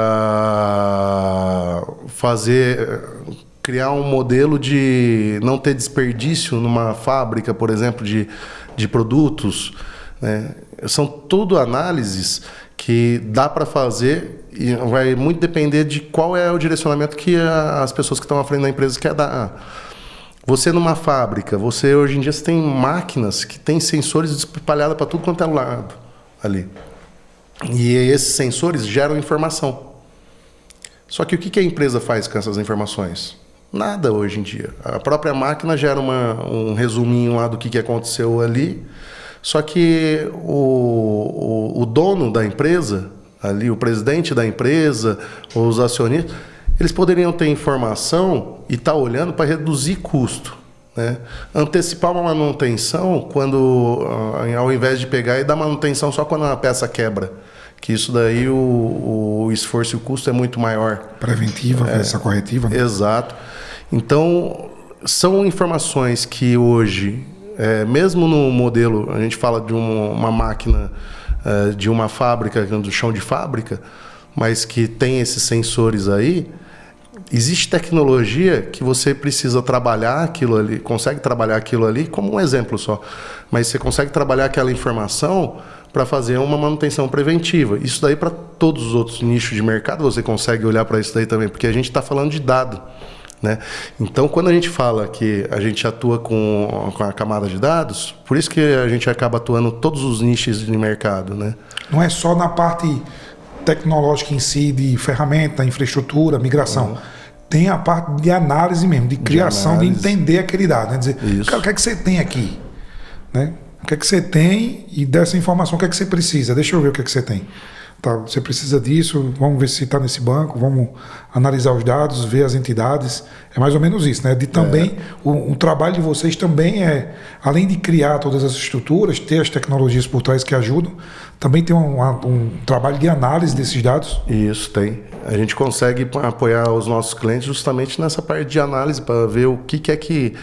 B: criar um modelo de não ter desperdício numa fábrica, por exemplo, de produtos, né? São tudo análises que dá para fazer e vai muito depender de qual é o direcionamento que as pessoas que estão à frente da empresa querem dar. Você numa fábrica, hoje em dia você tem máquinas que têm sensores espalhados para tudo quanto é lado ali. E esses sensores geram informação. Só que o que a empresa faz com essas informações? Nada hoje em dia. A própria máquina gera um resuminho lá do que aconteceu ali. Só que o dono da empresa, ali, o presidente da empresa, os acionistas, eles poderiam ter informação e estar olhando para reduzir custo, né? Antecipar uma manutenção ao invés de pegar e dar manutenção só quando a peça quebra. Que isso daí o esforço e o custo é muito maior.
A: Preventiva, essa corretiva. Né?
B: Exato. Então, são informações que hoje, mesmo no modelo, a gente fala de uma máquina, de uma fábrica, do chão de fábrica, mas que tem esses sensores aí, existe tecnologia que você precisa trabalhar aquilo ali, consegue trabalhar aquilo ali como um exemplo só, mas você consegue trabalhar aquela informação para fazer uma manutenção preventiva. Isso daí para todos os outros nichos de mercado você consegue olhar para isso daí também, porque a gente está falando de dado, né? Então, quando a gente fala que a gente atua com a camada de dados, por isso que a gente acaba atuando em todos os nichos de mercado, né?
A: Não é só na parte tecnológica em si, de ferramenta, infraestrutura, migração. Tem a parte de análise mesmo, de criação, de entender aquele dado. Né? Dizer, cara, o que é que você tem aqui? Né? O que é que você tem e dessa informação, o que é que você precisa? Deixa eu ver o que é que você tem. Tá, você precisa disso, vamos ver se está nesse banco, vamos analisar os dados, ver as entidades. É mais ou menos isso, né? De também, o trabalho de vocês também além de criar todas as estruturas, ter as tecnologias por trás que ajudam, também tem um trabalho de análise desses dados.
B: Isso, tem. A gente consegue apoiar os nossos clientes justamente nessa parte de análise para ver o que é que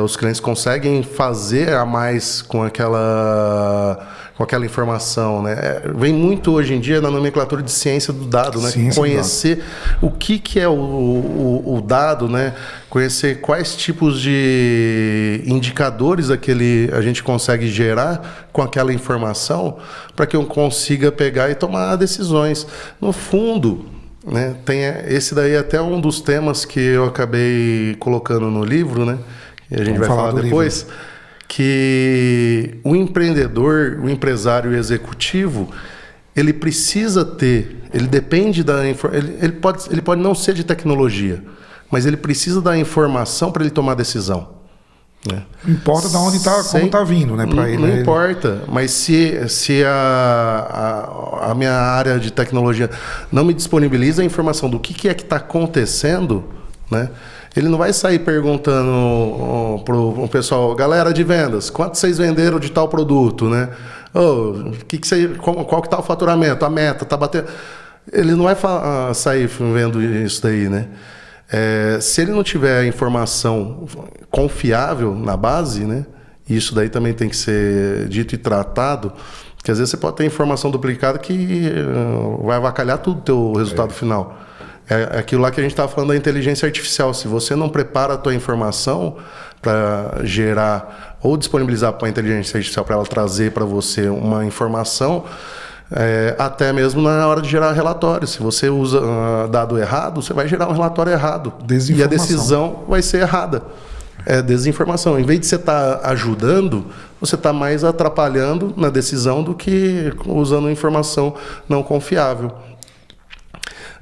B: os clientes conseguem fazer a mais com aquela informação, né? Vem muito hoje em dia na nomenclatura de ciência do dado, né? Conhecer o que é o dado, né? Conhecer quais tipos de indicadores a gente consegue gerar com aquela informação para que eu consiga pegar e tomar decisões. No fundo, né? Esse daí é até um dos temas que eu acabei colocando no livro, né? E a gente vai falar depois. Que o empreendedor, o empresário executivo, ele precisa ele depende ele pode não ser de tecnologia, mas ele precisa da informação para ele tomar decisão. Né?
A: Não importa de onde está, como está vindo, né? Para ele.
B: Não importa, mas se a minha área de tecnologia não me disponibiliza a informação do que é que está acontecendo, né? Ele não vai sair perguntando pro pessoal, galera de vendas, quanto vocês venderam de tal produto, né? Qual que tá o faturamento, a meta, tá batendo... Ele não vai sair vendo isso daí, né? Se ele não tiver informação confiável na base, né? Isso daí também tem que ser dito e tratado, porque às vezes você pode ter informação duplicada que vai avacalhar tudo o teu resultado final. É aquilo lá que a gente estava falando da inteligência artificial. Se você não prepara a tua informação para gerar ou disponibilizar para a inteligência artificial para ela trazer para você uma informação, até mesmo na hora de gerar relatório. Se você usa dado errado, você vai gerar um relatório errado. E a decisão vai ser errada. É desinformação. Em vez de você estar ajudando, você está mais atrapalhando na decisão do que usando informação não confiável.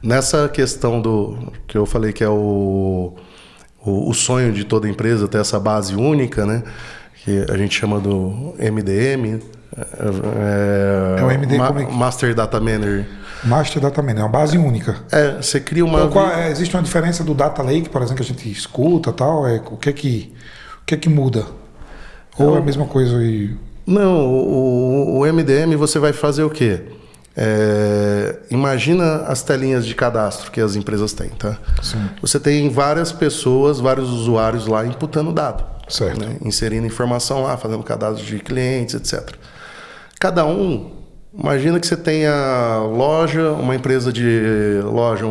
B: Nessa questão que eu falei que é o sonho de toda empresa ter essa base única, né? Que a gente chama do MDM.
A: O MDM
B: Master Data Manager.
A: Master Data Manager, é uma base única.
B: Você cria uma...
A: Então, existe uma diferença do Data Lake, por exemplo, que a gente escuta e tal? O que é que muda? Ou é a mesma coisa?
B: Não, o MDM você vai fazer o quê? Imagina as telinhas de cadastro que as empresas têm, tá?
A: Sim.
B: Você tem várias pessoas, vários usuários lá imputando dado.
A: Certo.
B: Né? Inserindo informação lá, fazendo cadastro de clientes, etc. Cada um, imagina que você tenha loja, uma empresa de loja,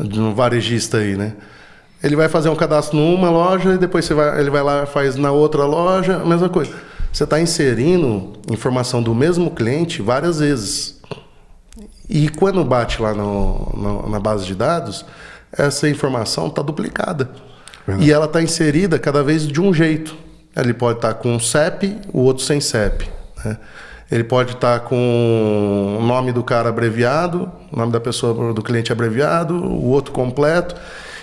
B: de um varejista aí, né? Ele vai fazer um cadastro numa loja e depois ele vai lá e faz na outra loja, a mesma coisa. Você está inserindo informação do mesmo cliente várias vezes. E quando bate lá na base de dados, essa informação está duplicada. Verdade. E ela está inserida cada vez de um jeito. Ele pode estar com um CEP, o outro sem CEP. Né? Ele pode estar com o nome do cara abreviado, o nome da pessoa, do cliente abreviado, o outro completo.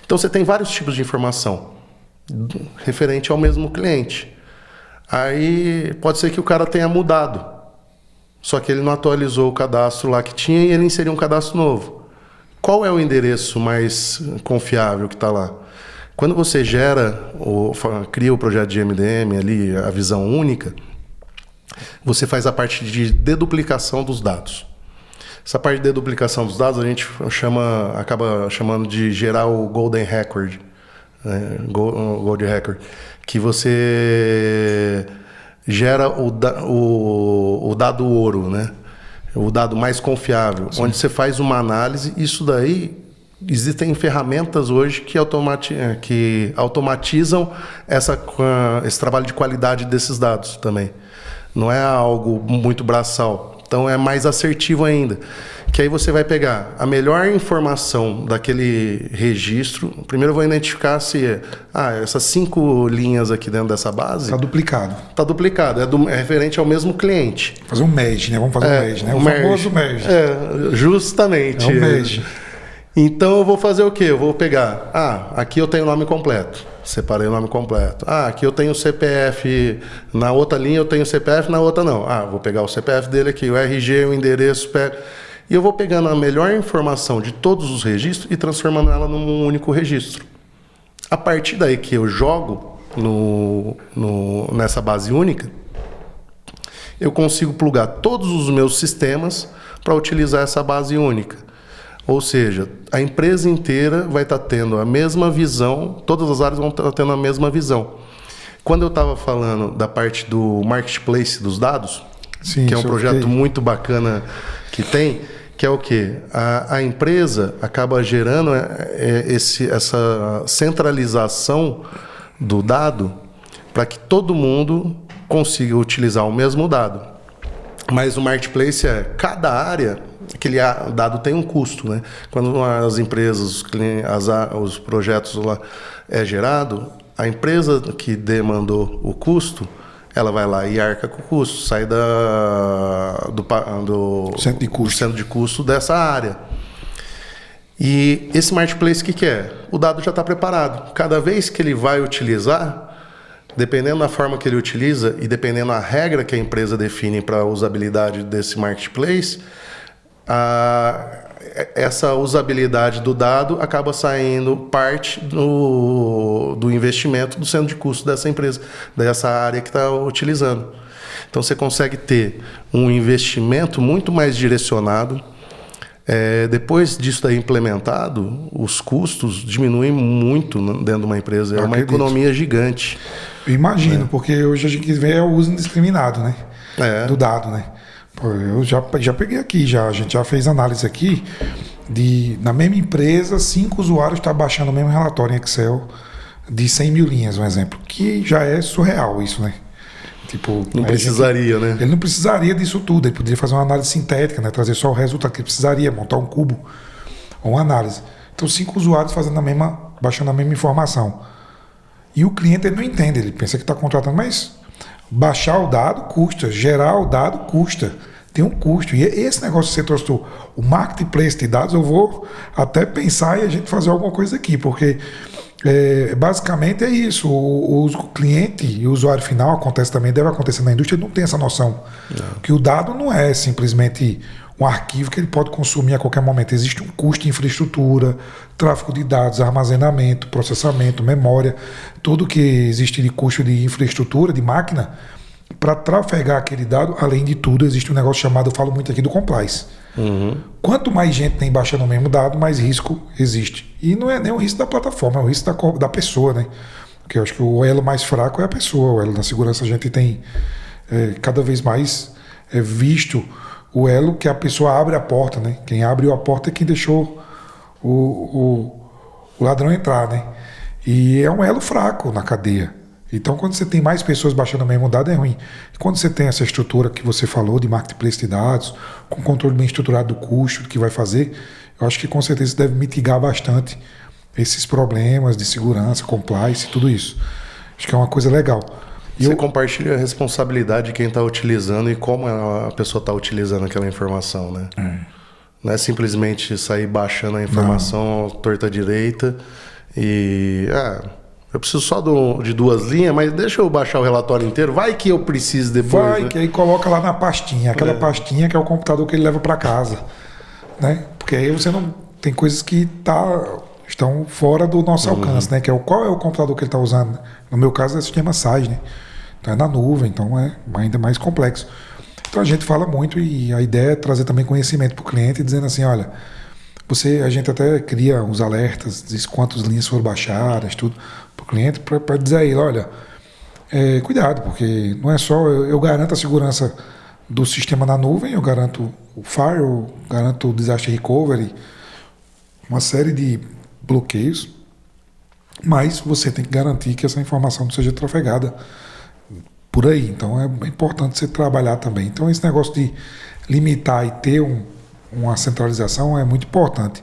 B: Então você tem vários tipos de informação referente ao mesmo cliente. Aí pode ser que o cara tenha mudado, só que ele não atualizou o cadastro lá que tinha e ele inseriu um cadastro novo. Qual é o endereço mais confiável que está lá? Quando você cria o projeto de MDM ali, a visão única, você faz a parte de deduplicação dos dados. Essa parte de deduplicação dos dados a gente acaba chamando de gerar o Golden Record, né? Gold Record, que você gera o dado ouro, né? O dado mais confiável, sim, onde você faz uma análise. Isso daí, existem ferramentas hoje que automatizam esse trabalho de qualidade desses dados também. Não é algo muito braçal. Então é mais assertivo ainda. Que aí você vai pegar a melhor informação daquele registro. Primeiro eu vou identificar se essas 5 linhas aqui dentro dessa base...
A: Está duplicado.
B: Está duplicado. É referente ao mesmo cliente.
A: Fazer um merge, né? Vamos fazer um merge, né? O famoso merge.
B: Justamente.
A: É um merge.
B: Então eu vou fazer o quê? Eu vou pegar... aqui eu tenho o nome completo. Separei o nome completo. Aqui eu tenho o CPF, na outra linha eu tenho o CPF, na outra não. Vou pegar o CPF dele aqui, o RG, o endereço, e eu vou pegando a melhor informação de todos os registros e transformando ela num único registro. A partir daí que eu jogo nessa base única, eu consigo plugar todos os meus sistemas para utilizar essa base única. Ou seja, a empresa inteira vai estar tendo a mesma visão, todas as áreas vão estar tendo a mesma visão. Quando eu estava falando da parte do marketplace dos dados, sim, que é um projeto muito bacana que tem, que é o quê? A empresa acaba gerando essa centralização do dado para que todo mundo consiga utilizar o mesmo dado. Mas o marketplace cada área, aquele dado tem um custo, né? Quando as empresas, os projetos lá é gerado, a empresa que demandou o custo, ela vai lá e arca com o custo, sai do centro de custo dessa área. E esse marketplace, o que é? O dado já está preparado. Cada vez que ele vai utilizar, dependendo da forma que ele utiliza e dependendo da regra que a empresa define para a usabilidade desse marketplace, essa usabilidade do dado acaba saindo parte do investimento do centro de custo dessa empresa, dessa área que está utilizando. Então você consegue ter um investimento muito mais direcionado. Depois disso daí implementado, os custos diminuem muito dentro de uma empresa. É uma economia gigante.
A: Eu imagino, porque hoje a gente vê o uso indiscriminado, né? Do dado, né? Pô, eu já peguei aqui, a gente já fez análise aqui na mesma empresa, 5 usuários estão baixando o mesmo relatório em Excel de 100 mil linhas, um exemplo, que já é surreal isso, né? Tipo,
B: não precisaria, né?
A: Ele não precisaria disso tudo, ele poderia fazer uma análise sintética, né? Trazer só o resultado que ele precisaria, montar um cubo ou uma análise. Então, 5 usuários baixando a mesma informação. E o cliente ele não entende, ele pensa que está contratando, mas baixar o dado custa, gerar o dado custa, tem um custo. E esse negócio que você trouxe, o marketplace de dados, eu vou até pensar em a gente fazer alguma coisa aqui, porque basicamente é isso. O cliente e o usuário final, acontece também, deve acontecer na indústria, ele não tem essa noção. Não. Que o dado não é simplesmente um arquivo que ele pode consumir a qualquer momento. Existe um custo de infraestrutura, tráfego de dados, armazenamento, processamento, memória, tudo que existe de custo de infraestrutura, de máquina, para trafegar aquele dado, além de tudo, existe um negócio chamado, eu falo muito aqui, do compliance. Quanto mais gente tem baixando o mesmo dado, mais risco existe. E não é nem o risco da plataforma, é o risco da pessoa, né? Porque eu acho que o elo mais fraco é a pessoa. O elo da segurança a gente tem cada vez mais visto o elo que a pessoa abre a porta, né? Quem abre a porta é quem deixou o ladrão entrar, né? E é um elo fraco na cadeia. Então, quando você tem mais pessoas baixando o mesmo dado, é ruim. E quando você tem essa estrutura que você falou de marketplace de dados, com controle bem estruturado do custo, do que vai fazer, eu acho que com certeza deve mitigar bastante esses problemas de segurança, compliance, tudo isso. Acho que é uma coisa legal. E
B: você compartilha a responsabilidade de quem está utilizando e como a pessoa está utilizando aquela informação, né? Não é simplesmente sair baixando a informação torta direita e... eu preciso só de 2 linhas, mas deixa eu baixar o relatório inteiro. Vai que eu preciso depois.
A: Vai,
B: né?
A: que aí coloca lá na pastinha. Aquela pastinha que é o computador que ele leva para casa. Né? Porque aí você não... Tem coisas que estão fora do nosso alcance, né? Que é qual é o computador que ele está usando. No meu caso é o sistema SaaS, né? Então é na nuvem, então é ainda mais complexo. Então a gente fala muito e a ideia é trazer também conhecimento para o cliente, dizendo assim, olha, a gente até cria uns alertas, diz quantas linhas foram baixadas, tudo, para o cliente, para dizer a ele, olha, cuidado, porque não é só, eu garanto a segurança do sistema na nuvem, eu garanto o firewall, garanto o disaster recovery, uma série de bloqueios, mas você tem que garantir que essa informação não seja trafegada por aí. Então é importante você trabalhar também. Então esse negócio de limitar e ter uma centralização é muito importante.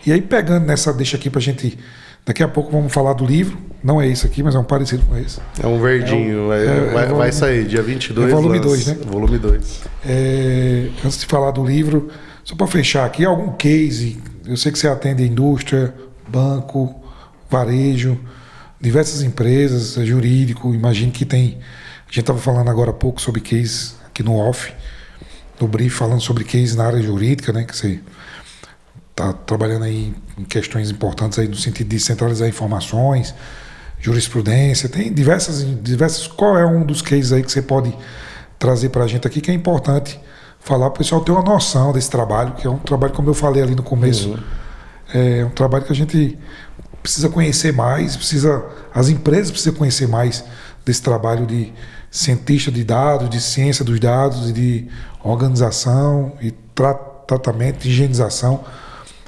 A: E aí pegando nessa deixa aqui pra gente... Daqui a pouco vamos falar do livro. Não é esse aqui, mas é um parecido com esse.
B: É um verdinho. Vai sair dia 22.
A: É volume 2, né?
B: Volume 2.
A: Antes de falar do livro, só para fechar aqui, algum case. Eu sei que você atende indústria, banco, varejo, diversas empresas, jurídico. Imagino que tem... A gente estava falando agora há pouco sobre case aqui no off, no brief, falando sobre case na área jurídica, né? Que você está trabalhando aí em questões importantes aí no sentido de centralizar informações, jurisprudência, tem diversas. Qual é um dos cases aí que você pode trazer para a gente aqui que é importante falar para o pessoal ter uma noção desse trabalho, que é um trabalho, como eu falei ali no começo, é um trabalho que a gente precisa conhecer mais, as empresas precisam conhecer mais desse trabalho de cientista de dados, de ciência dos dados, de organização e tratamento, de higienização,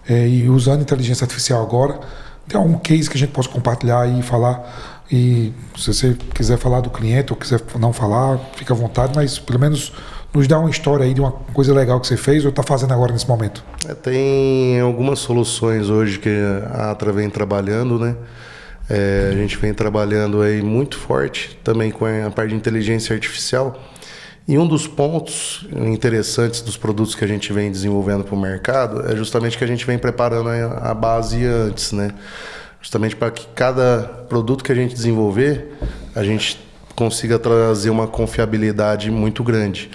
A: e usando inteligência artificial agora. Tem algum case que a gente possa compartilhar aí e falar? E se você quiser falar do cliente ou quiser não falar, fica à vontade, mas pelo menos nos dá uma história aí de uma coisa legal que você fez ou está fazendo agora nesse momento.
B: Tem algumas soluções hoje que a Atra vem trabalhando, né? A gente vem trabalhando aí muito forte também com a parte de inteligência artificial. E um dos pontos interessantes dos produtos que a gente vem desenvolvendo para o mercado é justamente que a gente vem preparando a base antes, né? Justamente para que cada produto que a gente desenvolver, a gente consiga trazer uma confiabilidade muito grande.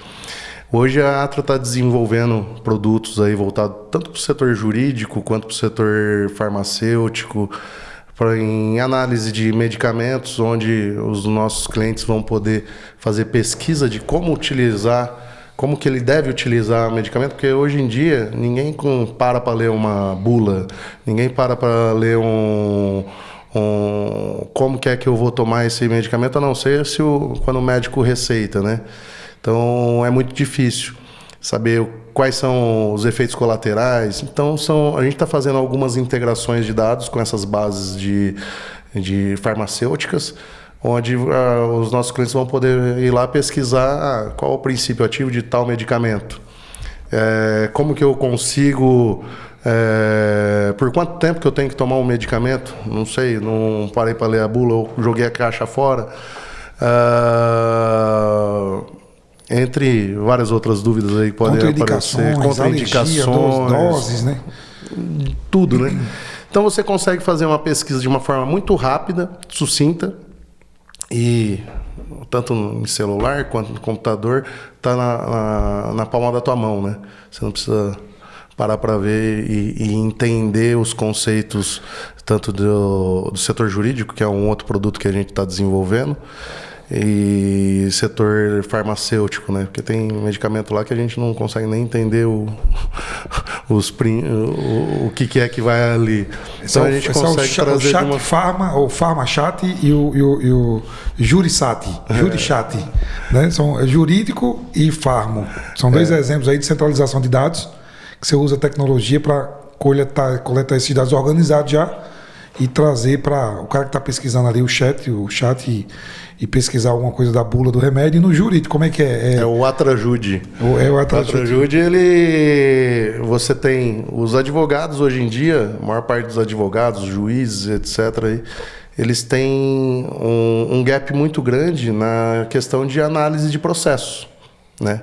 B: Hoje a Atra está desenvolvendo produtos aí voltados tanto para o setor jurídico quanto para o setor farmacêutico, em análise de medicamentos, onde os nossos clientes vão poder fazer pesquisa de como utilizar, como que ele deve utilizar o medicamento, porque hoje em dia ninguém para ler uma bula, ninguém para ler como que é que eu vou tomar esse medicamento, a não ser quando o médico receita, né? Então é muito difícil saber quais são os efeitos colaterais. Então a gente está fazendo algumas integrações de dados com essas bases de farmacêuticas, onde os nossos clientes vão poder ir lá pesquisar qual é o princípio ativo de tal medicamento. Como que eu consigo... por quanto tempo que eu tenho que tomar um medicamento? Não sei, não parei para ler a bula, eu joguei a caixa fora. Entre várias outras dúvidas aí que podem aparecer.
A: Contraindicações, doses, né?
B: Tudo, né? Então você consegue fazer uma pesquisa de uma forma muito rápida, sucinta, e tanto em celular quanto no computador, está na palma da tua mão, né? Você não precisa parar para ver e entender os conceitos tanto do setor jurídico, que é um outro produto que a gente está desenvolvendo, e setor farmacêutico, né? Porque tem medicamento lá que a gente não consegue nem entender o que é que vai ali. Então a gente consegue trazer
A: o chat Pharma, ou PharmaChat e o Jurisat, Jurisat, né? São jurídico e farmo. São dois exemplos aí de centralização de dados que você usa tecnologia para coletar esses dados organizados já e trazer para o cara que está pesquisando ali o chat e pesquisar alguma coisa da bula do remédio. E no jurídico, como é que é?
B: É o Atrajude.
A: O
B: Atrajude, você tem os advogados hoje em dia, a maior parte dos advogados, juízes, etc., aí, eles têm um gap muito grande na questão de análise de processos, né?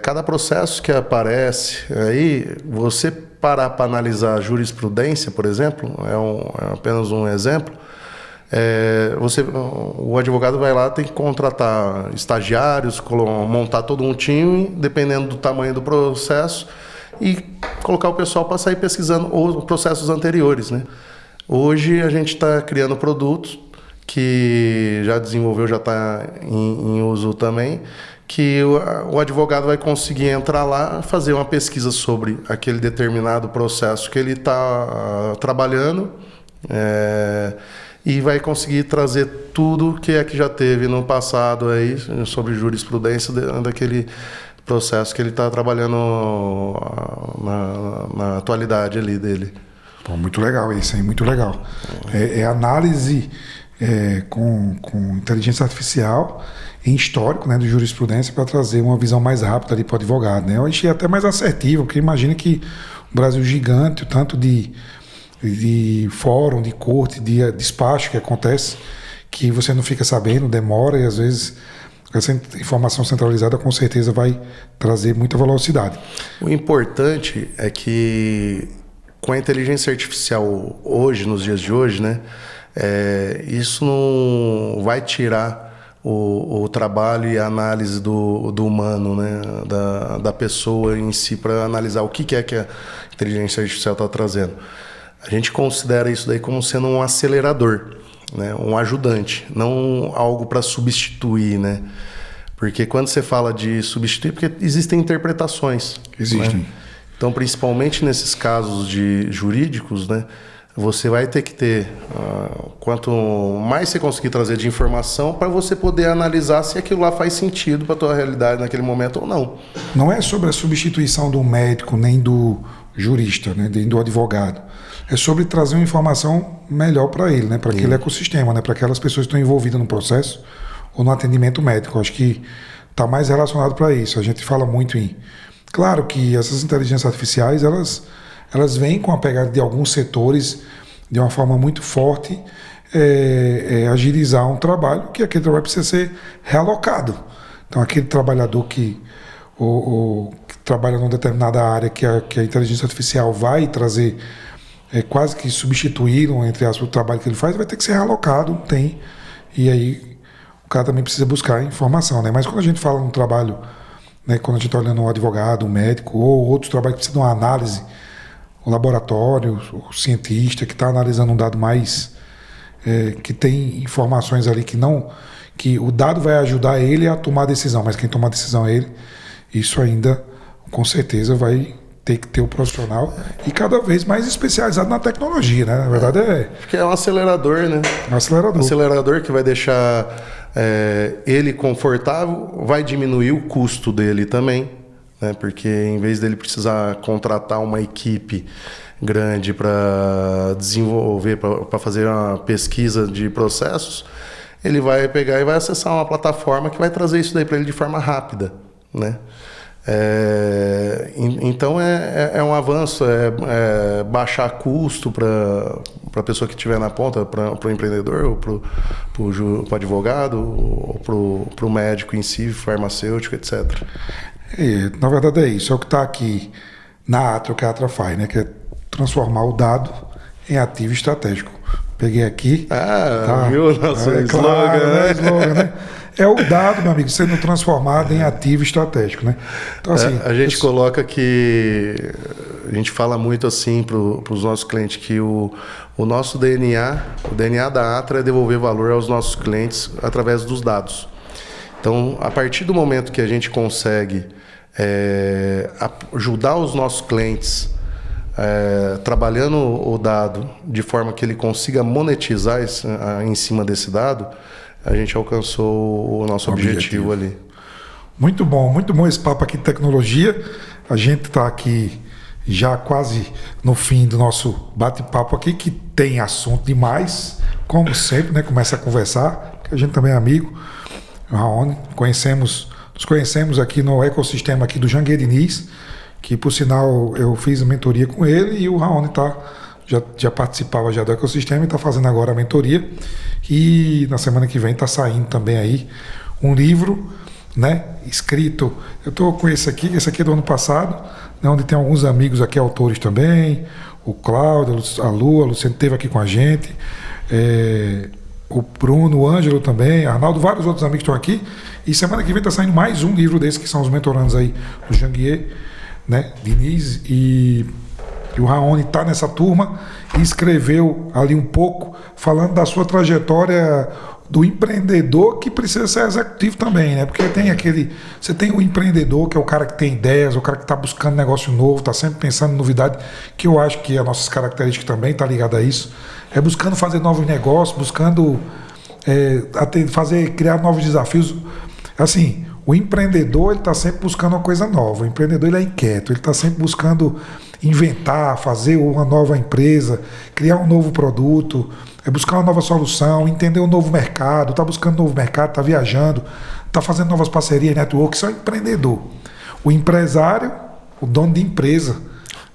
B: Cada processo que aparece aí, você parar para analisar a jurisprudência, por exemplo, é apenas um exemplo. O advogado vai lá, tem que contratar estagiários, montar todo um time, dependendo do tamanho do processo, e colocar o pessoal para sair pesquisando os processos anteriores, né? Hoje a gente está criando produtos que já desenvolveu, já está em uso também, que o advogado vai conseguir entrar lá, fazer uma pesquisa sobre aquele determinado processo que ele está trabalhando, e vai conseguir trazer tudo que já teve no passado aí sobre jurisprudência daquele processo que ele está trabalhando na atualidade ali dele.
A: Pô, muito legal isso aí, muito legal. É análise com inteligência artificial em histórico, né, de jurisprudência, para trazer uma visão mais rápida ali para o advogado, né? Eu achei até mais assertivo, porque imagina que o Brasil gigante, o tanto de fórum, de corte, de despacho que acontece, que você não fica sabendo, demora, e às vezes essa informação centralizada com certeza vai trazer muita velocidade.
B: O importante é que com a inteligência artificial hoje, nos dias de hoje, né, isso não vai tirar o trabalho e a análise do humano, né, da pessoa em si, para analisar o que é que a inteligência artificial está trazendo. A gente considera isso daí como sendo um acelerador, né, um ajudante, não algo para substituir, né? Porque quando você fala de substituir, porque existem interpretações.
A: Existem.
B: Né? Então, principalmente nesses casos de jurídicos, né, você vai ter que ter, quanto mais você conseguir trazer de informação, para você poder analisar se aquilo lá faz sentido para a tua realidade naquele momento ou não.
A: Não é sobre a substituição do médico, nem do jurista, né, nem do advogado. É sobre trazer uma informação melhor para ele, né, para aquele ecossistema, né, para aquelas pessoas que estão envolvidas no processo ou no atendimento médico. Acho que está mais relacionado para isso. A gente fala muito em... Claro que essas inteligências artificiais, elas vêm com a pegada de alguns setores de uma forma muito forte, agilizar um trabalho, que aquele trabalho precisa ser realocado. Então, aquele trabalhador que trabalha numa determinada área que a inteligência artificial vai trazer, quase que substituíram, entre aspas, o trabalho que ele faz, vai ter que ser realocado, e aí o cara também precisa buscar informação, né? Mas quando a gente fala num trabalho, né, quando a gente está olhando um advogado, um médico, ou outros trabalhos que precisam de uma análise, o laboratório, o cientista que está analisando um dado mais, que tem informações ali que o dado vai ajudar ele a tomar a decisão, mas quem toma a decisão é ele. Isso ainda, com certeza, vai ter que ter o profissional e cada vez mais especializado na tecnologia, né? Na verdade
B: Porque é um acelerador, né?
A: Um acelerador.
B: Um acelerador que vai deixar ele confortável, vai diminuir o custo dele também, né? Porque em vez dele precisar contratar uma equipe grande para desenvolver, para fazer uma pesquisa de processos, ele vai pegar e vai acessar uma plataforma que vai trazer isso daí para ele de forma rápida, né? Então é um avanço, baixar custo para a pessoa que estiver na ponta, para o empreendedor, ou para o advogado, ou para o médico em si, farmacêutico, etc.
A: Na verdade é isso, é o que está aqui na Atra, o que a Atra faz, né? Que é transformar o dado em ativo estratégico. Peguei aqui.
B: Viu? Nosso slogan,
A: claro,
B: né?
A: Slogan, né? É o dado, meu amigo, sendo transformado em ativo estratégico, né? Então, assim,
B: a gente coloca que a gente fala muito assim para os nossos clientes que o nosso DNA, o DNA da Atra é devolver valor aos nossos clientes através dos dados. Então, a partir do momento que a gente consegue ajudar os nossos clientes trabalhando o dado de forma que ele consiga monetizar em cima desse dado, a gente alcançou o nosso objetivo ali.
A: Muito bom esse papo aqui de tecnologia. A gente está aqui já quase no fim do nosso bate-papo aqui, que tem assunto demais, como sempre, né? Começa a conversar, porque a gente também é amigo. O Raoni, nos conhecemos aqui no ecossistema aqui do Janguier Diniz, que por sinal eu fiz a mentoria com ele, e o Raoni já participava já do ecossistema e está fazendo agora a mentoria. E na semana que vem está saindo também aí um livro, né, escrito. Eu estou com esse aqui é do ano passado, né, onde tem alguns amigos aqui, autores também, o Cláudio, a Luciano esteve aqui com a gente, o Bruno, o Ângelo também, Arnaldo, vários outros amigos estão aqui. E semana que vem está saindo mais um livro desse, que são os mentorandos aí do Janguier, né, Diniz, e o Raoni está nessa turma e escreveu ali um pouco falando da sua trajetória do empreendedor, que precisa ser executivo também, né? Porque você tem o empreendedor, que é o cara que tem ideias, o cara que está buscando negócio novo, está sempre pensando em novidade, que eu acho que as nossas características também está ligada a isso, é buscando fazer novos negócios, buscando criar novos desafios. Assim, o empreendedor, ele está sempre buscando uma coisa nova. O empreendedor, ele é inquieto, ele está sempre buscando inventar, fazer uma nova empresa, criar um novo produto, buscar uma nova solução, entender um novo mercado, está buscando um novo mercado, está viajando, está fazendo novas parcerias, network. Isso é o empreendedor. O empresário, o dono de empresa,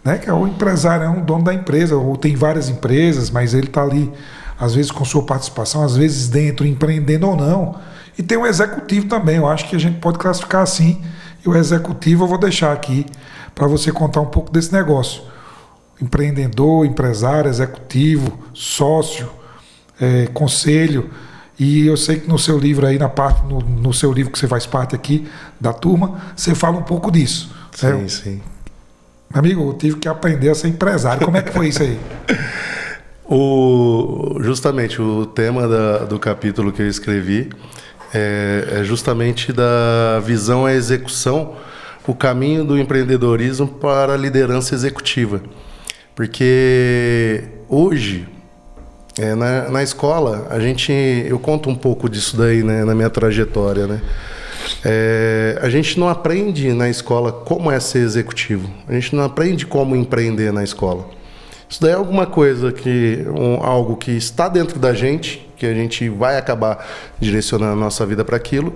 A: né? Que é o empresário, é um dono da empresa, ou tem várias empresas, mas ele está ali, às vezes com sua participação, às vezes dentro, empreendendo ou não. E tem o executivo também, eu acho que a gente pode classificar assim. E o executivo eu vou deixar aqui para você contar um pouco desse negócio. Empreendedor, empresário, executivo, sócio, conselho. E eu sei que no seu livro aí, no seu livro que você faz parte aqui da turma, você fala um pouco disso.
B: Sim,
A: né?
B: Sim.
A: Amigo, eu tive que aprender a ser empresário. Como é que foi isso aí?
B: Justamente o tema do capítulo que eu escrevi é justamente da visão à execução, o caminho do empreendedorismo para a liderança executiva. Porque hoje, na escola, eu conto um pouco disso daí, né, na minha trajetória, né? A gente não aprende na escola como é ser executivo. A gente não aprende como empreender na escola. Isso daí é alguma coisa algo que está dentro da gente, que a gente vai acabar direcionando a nossa vida para aquilo,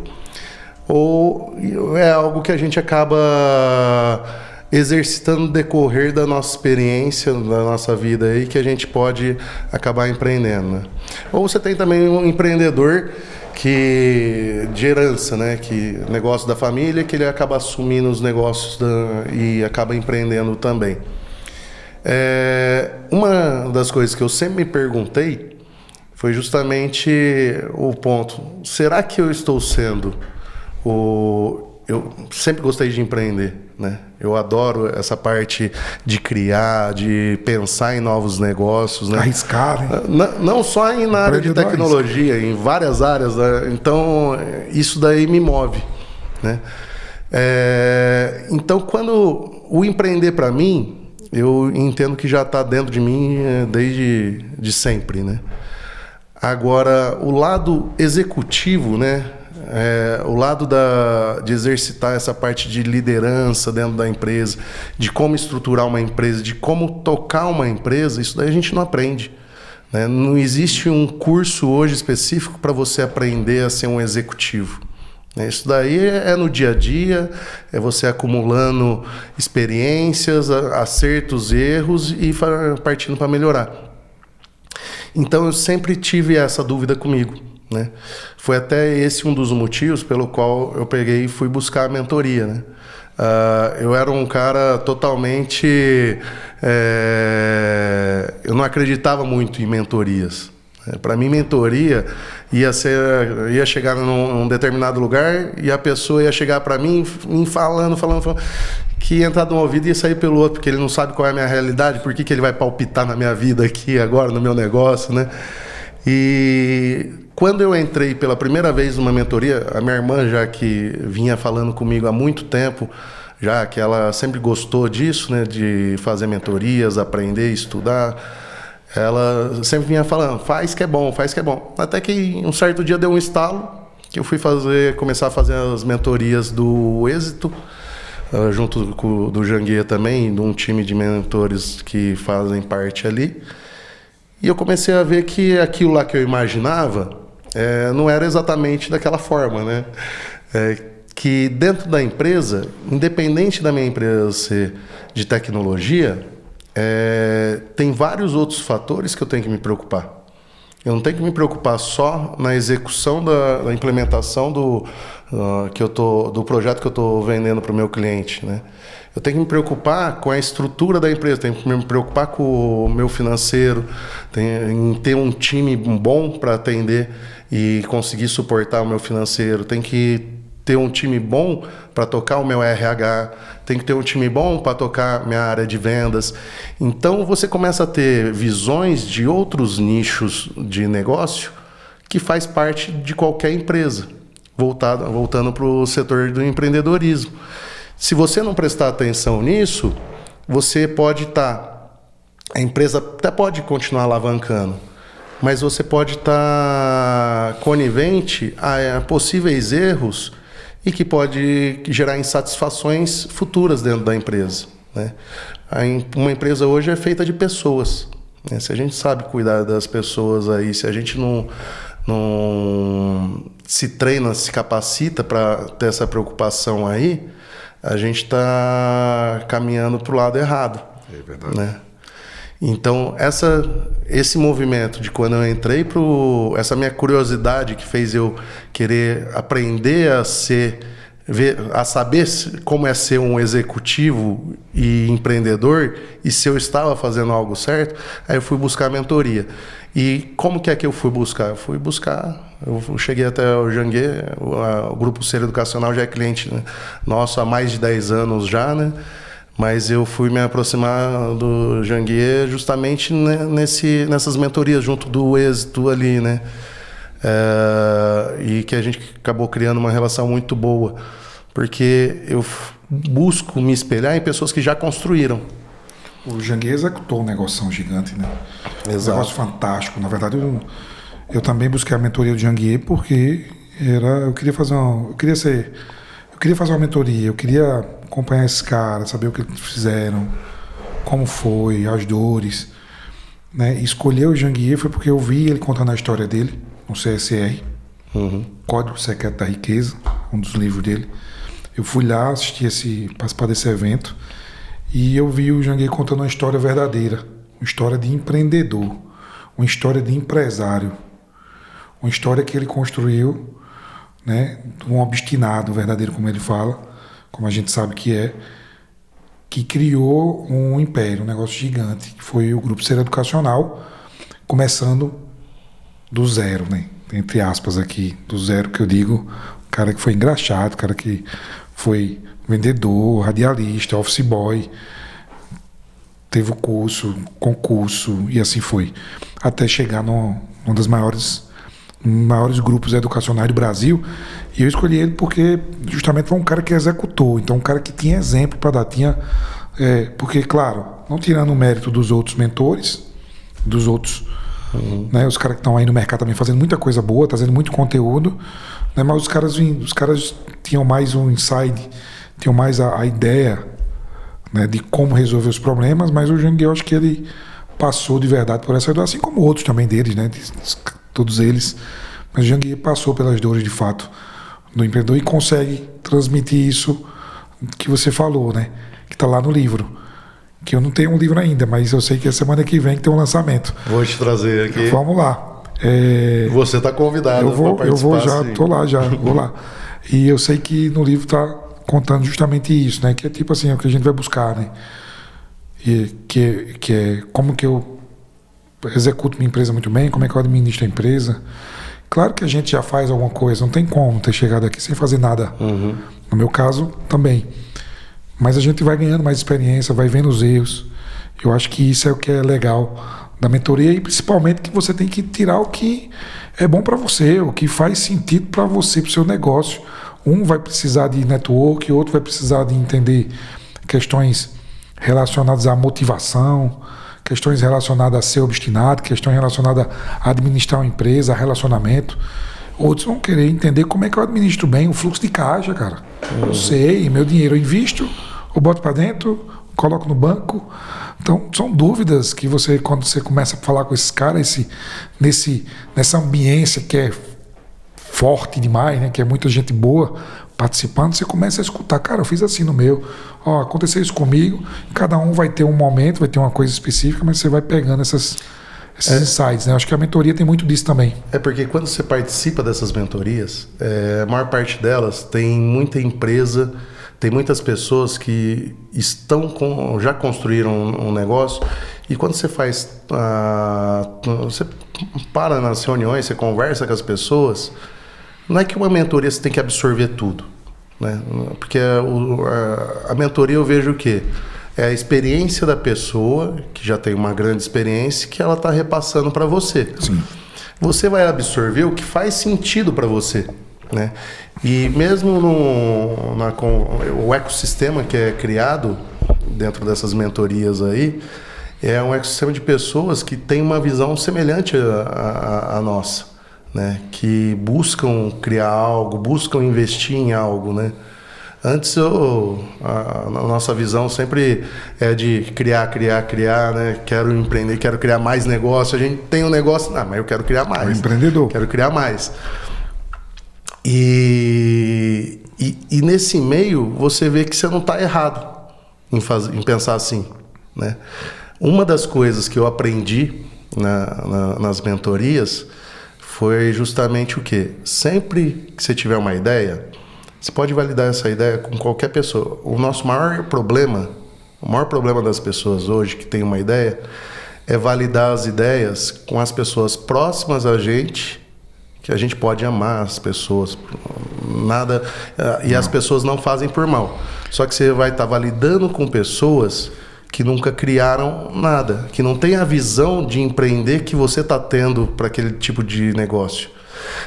B: ou é algo que a gente acaba exercitando no decorrer da nossa experiência, da nossa vida aí, que a gente pode acabar empreendendo, né? Ou você tem também um empreendedor de herança, né? Que negócio da família, que ele acaba assumindo os negócios e acaba empreendendo também. Uma das coisas que eu sempre me perguntei foi justamente o ponto: será que eu estou sendo eu sempre gostei de empreender, né? Eu adoro essa parte de criar, de pensar em novos negócios, né?
A: Arriscar, né?
B: Não só na área de tecnologia, em várias áreas, né? Então, isso daí me move, né? Então, quando o empreender para mim, eu entendo que já está dentro de mim desde sempre, né? Agora, o lado executivo, né? O lado de exercitar essa parte de liderança dentro da empresa, de como estruturar uma empresa, de como tocar uma empresa, isso daí a gente não aprende, né? Não existe um curso hoje específico para você aprender a ser um executivo. Isso daí é no dia a dia, é você acumulando experiências, acertos, erros e partindo para melhorar. Então eu sempre tive essa dúvida comigo, né? Foi até esse um dos motivos pelo qual eu peguei e fui buscar a mentoria, né? Eu era um cara totalmente... eu não acreditava muito em mentorias, Para mim, mentoria ia chegar num determinado lugar e a pessoa ia chegar para mim falando, que ia entrar de um ouvido e ia sair pelo outro, porque ele não sabe qual é a minha realidade, por que ele vai palpitar na minha vida aqui agora, no meu negócio, né? E quando eu entrei pela primeira vez numa mentoria, a minha irmã, já que vinha falando comigo há muito tempo, já que ela sempre gostou disso, né, de fazer mentorias, aprender, estudar, ela sempre vinha falando, faz que é bom, faz que é bom. Até que um certo dia deu um estalo, que eu fui começar a fazer as mentorias do Êxito, junto com do Janguier também, de um time de mentores que fazem parte ali. E eu comecei a ver que aquilo lá que eu imaginava não era exatamente daquela forma, né? Que dentro da empresa, independente da minha empresa ser de tecnologia, tem vários outros fatores que eu tenho que me preocupar. Eu não tenho que me preocupar só na execução da implementação do projeto que eu estou vendendo para o meu cliente, né? Eu tenho que me preocupar com a estrutura da empresa, tenho que me preocupar com o meu financeiro, em ter um time bom para atender e conseguir suportar o meu financeiro, tenho que ter um time bom para tocar o meu RH, tem que ter um time bom para tocar minha área de vendas. Então você começa a ter visões de outros nichos de negócio que faz parte de qualquer empresa, voltando para o setor do empreendedorismo. Se você não prestar atenção nisso, você pode a empresa até pode continuar alavancando, mas você pode estar conivente a possíveis erros e que pode gerar insatisfações futuras dentro da empresa, né? Uma empresa hoje é feita de pessoas, né? Se a gente sabe cuidar das pessoas aí, se a gente não se treina, se capacita para ter essa preocupação aí, a gente está caminhando para o lado errado. É verdade. Né? Então, esse movimento de quando eu entrei essa minha curiosidade que fez eu querer aprender a saber como é ser um executivo e empreendedor e se eu estava fazendo algo certo, aí eu fui buscar mentoria. E como que é que eu fui buscar? Eu cheguei até o Janguier, o Grupo Ser Educacional já é cliente, né, nosso há mais de 10 anos já, né? Mas eu fui me aproximar do Janguier justamente nessas mentorias junto do Êxito ali, né? E que a gente acabou criando uma relação muito boa, porque eu busco me espelhar em pessoas que já construíram.
A: O Janguier executou um negócio gigante, né?
B: Exato.
A: Um negócio fantástico. Na verdade, eu também busquei a mentoria do Janguier porque eu queria fazer uma mentoria, eu queria acompanhar esses caras, saber o que eles fizeram, como foi, as dores, né? Escolher o Janguier foi porque eu vi ele contando a história dele no CSR, Código Secreto da Riqueza, um dos livros dele. Eu fui lá participar desse evento e eu vi o Janguier contando uma história verdadeira, uma história de empreendedor, uma história de empresário, uma história que ele construiu, né, um obstinado verdadeiro, como ele fala, como a gente sabe que criou um império, um negócio gigante, que foi o Grupo Ser Educacional, começando do zero, né, entre aspas aqui, do zero que eu digo, o cara que foi engraxado, o cara que foi vendedor, radialista, office boy, teve o curso, concurso e assim foi, até chegar num dos maiores grupos educacionais do Brasil. E eu escolhi ele porque justamente foi um cara que executou, então um cara que tinha exemplo para dar, porque, claro, não tirando o mérito dos outros mentores, dos outros, né, os caras que estão aí no mercado também fazendo muita coisa boa, trazendo muito conteúdo, né, mas os caras tinham mais um insight, tinham mais a ideia, né, de como resolver os problemas, mas o Janguier, eu acho que ele passou de verdade por essa dor, assim como outros também deles, né, todos eles, mas o Janguier passou pelas dores de fato do empreendedor e consegue transmitir isso que você falou, né, que está lá no livro, que eu não tenho um livro ainda, mas eu sei que a semana que vem tem um lançamento.
B: Vou te trazer aqui.
A: Vamos lá.
B: Você está convidado para participar.
A: Eu vou já,
B: sim.
A: Tô lá já, vou lá. E eu sei que no livro está contando justamente isso, né, que é tipo assim, é o que a gente vai buscar, né, e que é como que eu executo minha empresa muito bem, como é que eu administro a empresa. Claro que a gente já faz alguma coisa, não tem como ter chegado aqui sem fazer nada. No meu caso, também. Mas a gente vai ganhando mais experiência, vai vendo os erros. Eu acho que isso é o que é legal da mentoria e principalmente que você tem que tirar o que é bom para você, o que faz sentido para você, para o seu negócio. Um vai precisar de network, outro vai precisar de entender questões relacionadas à motivação, questões relacionadas a ser obstinado, questões relacionadas a administrar uma empresa, a relacionamento. Outros vão querer entender como é que eu administro bem o fluxo de caixa, cara. Eu sei, meu dinheiro eu invisto, eu boto para dentro, coloco no banco. Então, são dúvidas que você, quando você começa a falar com esses caras, nessa ambiência que é forte demais, né, que é muita gente boa participando, você começa a escutar, cara, eu fiz assim no meu, ó, aconteceu isso comigo, cada um vai ter um momento, vai ter uma coisa específica, mas você vai pegando esses insights, né? Acho que a mentoria tem muito disso também.
B: É porque quando você participa dessas mentorias, a maior parte delas tem muita empresa, tem muitas pessoas que já construíram um negócio, e quando você faz, você para nas reuniões, você conversa com as pessoas, não é que uma mentoria você tem que absorver tudo, né? Porque a mentoria eu vejo o quê? É a experiência da pessoa, que já tem uma grande experiência, que ela está repassando para você.
A: Sim.
B: Você vai absorver o que faz sentido para você, né? E mesmo o ecossistema que é criado dentro dessas mentorias aí, é um ecossistema de pessoas que tem uma visão semelhante à nossa, né? Que buscam criar algo, buscam investir em algo, né? Antes a nossa visão sempre é de criar, né? Quero empreender, quero criar mais negócio. A gente tem um negócio, mas eu quero criar mais.
A: É um empreendedor.
B: Quero criar mais. E nesse meio você vê que você não está errado em pensar assim, né? Uma das coisas que eu aprendi nas mentorias foi justamente o quê? Sempre que você tiver uma ideia, você pode validar essa ideia com qualquer pessoa. O nosso maior problema das pessoas hoje que tem uma ideia é validar as ideias com as pessoas próximas a gente, que a gente pode amar as pessoas, e as pessoas não fazem por mal. Só que você vai estar validando com pessoas que nunca criaram nada, que não tem a visão de empreender que você está tendo para aquele tipo de negócio.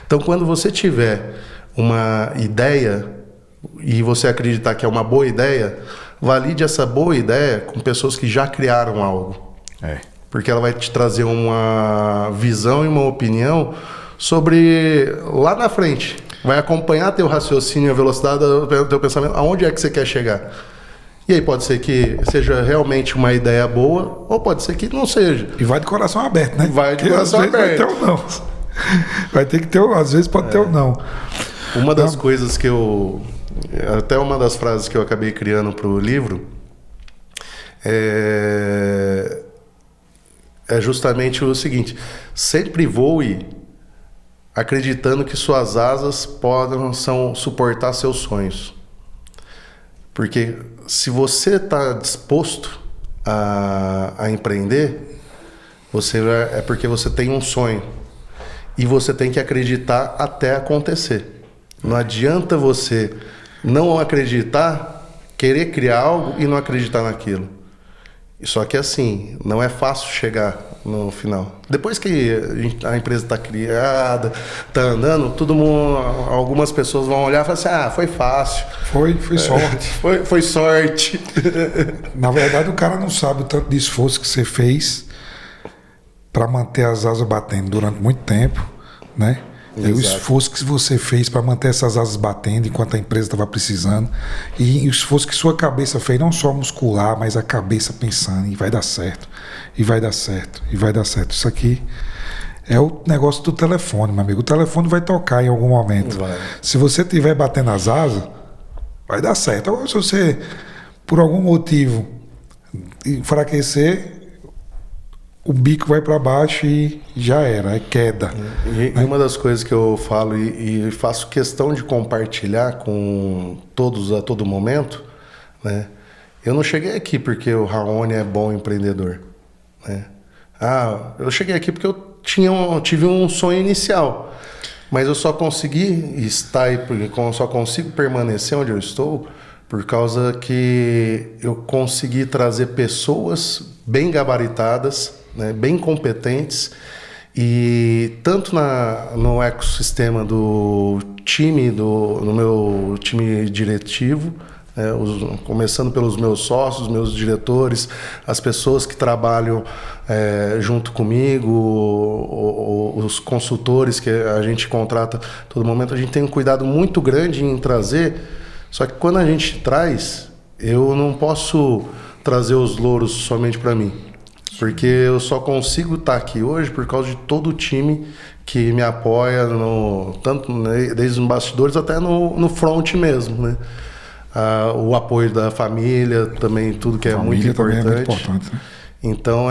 B: Então, quando você tiver uma ideia e você acreditar que é uma boa ideia, valide essa boa ideia com pessoas que já criaram algo. Porque ela vai te trazer uma visão e uma opinião sobre lá na frente. Vai acompanhar teu raciocínio, a velocidade do teu pensamento, aonde é que você quer chegar. E aí pode ser que seja realmente uma ideia boa, ou pode ser que não seja.
A: E vai de coração aberto, né?
B: Vai de coração aberto.
A: Vai ter ou não. Vai ter que ter, às vezes pode ter ou não.
B: Uma das coisas que até uma das frases que eu acabei criando para o livro é justamente o seguinte: sempre voe acreditando que suas asas possam suportar seus sonhos. Porque se você está disposto a empreender, é porque você tem um sonho. E você tem que acreditar até acontecer. Não adianta você não acreditar, querer criar algo e não acreditar naquilo. Só que assim, não é fácil chegar no final. Depois que a empresa está criada, está andando, todo mundo, algumas pessoas vão olhar e falar assim: foi fácil.
A: Foi sorte.
B: Foi sorte.
A: Na verdade, o cara não sabe o tanto de esforço que você fez para manter as asas batendo durante muito tempo, né? E o esforço que você fez para manter essas asas batendo enquanto a empresa estava precisando. E o esforço que sua cabeça fez, não só muscular, mas a cabeça pensando, e vai dar certo, e vai dar certo, e vai dar certo. Isso aqui é o negócio do telefone, meu amigo. O telefone vai tocar em algum momento.
B: Vai.
A: Se você estiver batendo as asas, vai dar certo. Agora, se você, por algum motivo, enfraquecer, o bico vai para baixo e já era, é queda.
B: E uma das coisas que eu falo e faço questão de compartilhar com todos a todo momento, né? Eu não cheguei aqui porque o Raoni é bom empreendedor, né? Eu cheguei aqui porque eu tive um sonho inicial, mas eu só consegui estar aí, porque só consigo permanecer onde eu estou por causa que eu consegui trazer pessoas bem gabaritadas, né, bem competentes, e tanto no ecossistema do time, no meu time diretivo, começando pelos meus sócios, meus diretores, as pessoas que trabalham junto comigo, os consultores que a gente contrata a todo momento, a gente tem um cuidado muito grande em trazer, só que quando a gente traz, eu não posso trazer os louros somente para mim, porque eu só consigo estar aqui hoje por causa de todo o time que me apoia, tanto desde os bastidores até no front mesmo, né? O apoio da família também, tudo que é muito importante. É muito importante, né? Então,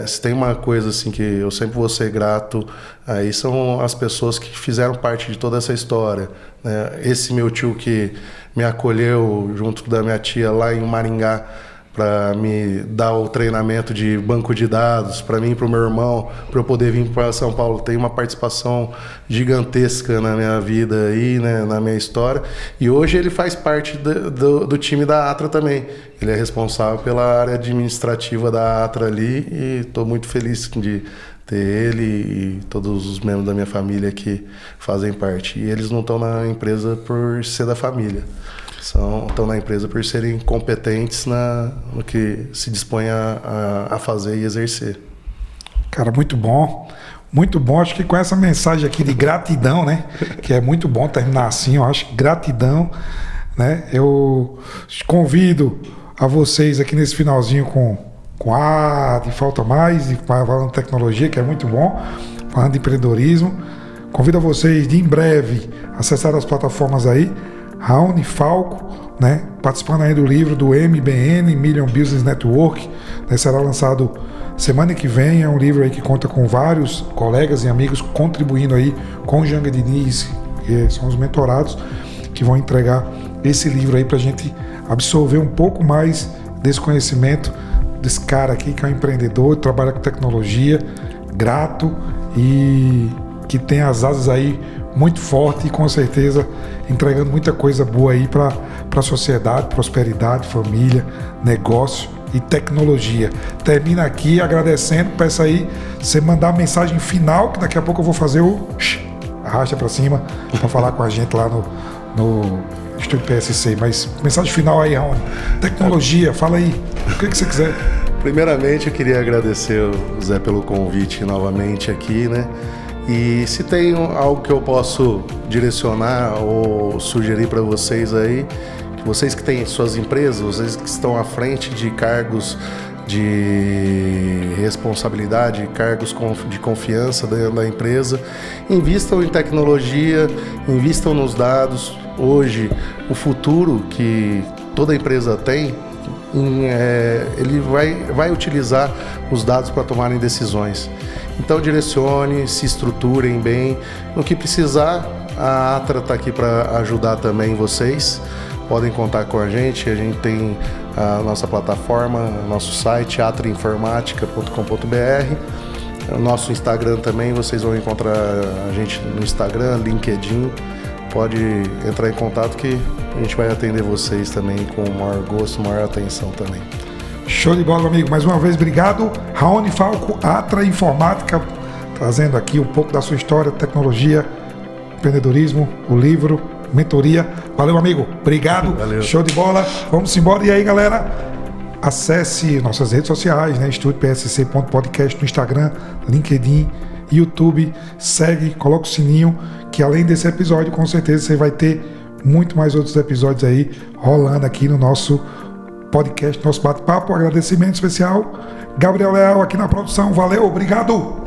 B: se tem uma coisa assim que eu sempre vou ser grato, aí são as pessoas que fizeram parte de toda essa história, né? Esse meu tio que me acolheu junto da minha tia lá em Maringá para me dar o treinamento de banco de dados, para mim e para o meu irmão, para eu poder vir para São Paulo, tem uma participação gigantesca na minha vida aí, né, na minha história. E hoje ele faz parte do time da Atra também. Ele é responsável pela área administrativa da Atra ali e estou muito feliz de ter ele e todos os membros da minha família que fazem parte. E eles não estão na empresa por ser da família. Estão na empresa por serem competentes no que se dispõe a fazer e exercer.
A: Cara, muito bom. Muito bom. Acho que com essa mensagem aqui de gratidão, né? Que é muito bom terminar assim, eu acho. Gratidão, né? Eu convido a vocês aqui nesse finalzinho com arte, falta mais, e falando de tecnologia, que é muito bom, falando de empreendedorismo. Convido a vocês de em breve acessar as plataformas aí, Raoni Falco, né, participando aí do livro do MBN, Million Business Network, né, será lançado semana que vem. É um livro aí que conta com vários colegas e amigos contribuindo aí com o Janga Diniz, que são os mentorados, que vão entregar esse livro aí pra gente absorver um pouco mais desse conhecimento desse cara aqui que é um empreendedor, trabalha com tecnologia, grato e que tem as asas aí muito forte e com certeza entregando muita coisa boa aí para a sociedade, prosperidade, família, negócio e tecnologia. Termina aqui agradecendo, peço aí você mandar a mensagem final, que daqui a pouco eu vou fazer o arrasta para cima para falar com a gente lá no Estúdio PSC. Mas mensagem final aí, Raoni. Tecnologia, fala aí, o que você quiser.
B: Primeiramente eu queria agradecer o Zé pelo convite novamente aqui, né? E se tem algo que eu posso direcionar ou sugerir para vocês aí, que vocês que têm suas empresas, vocês que estão à frente de cargos de responsabilidade, cargos de confiança dentro da empresa, invistam em tecnologia, invistam nos dados. Hoje, o futuro que toda empresa tem, ele vai utilizar os dados para tomarem decisões. Então direcione, se estruturem bem. No que precisar, a Atra está aqui para ajudar também vocês. Podem contar com a gente tem a nossa plataforma, nosso site, atrainformatica.com.br. O nosso Instagram também, vocês vão encontrar a gente no Instagram, LinkedIn. Pode entrar em contato que a gente vai atender vocês também com o maior gosto, maior atenção também.
A: Show de bola, meu amigo. Mais uma vez, obrigado. Raoni Falco, Atra Informática, trazendo aqui um pouco da sua história, tecnologia, empreendedorismo, o livro, mentoria. Valeu, amigo. Obrigado.
B: Valeu.
A: Show de bola. Vamos embora. E aí, galera, acesse nossas redes sociais, né? estudiopsc.podcast no Instagram, LinkedIn, YouTube. Segue, coloca o sininho, que além desse episódio, com certeza você vai ter muito mais outros episódios aí rolando aqui no nosso podcast, nosso bate-papo. Agradecimento especial, Gabriel Leal aqui na produção. Valeu, obrigado!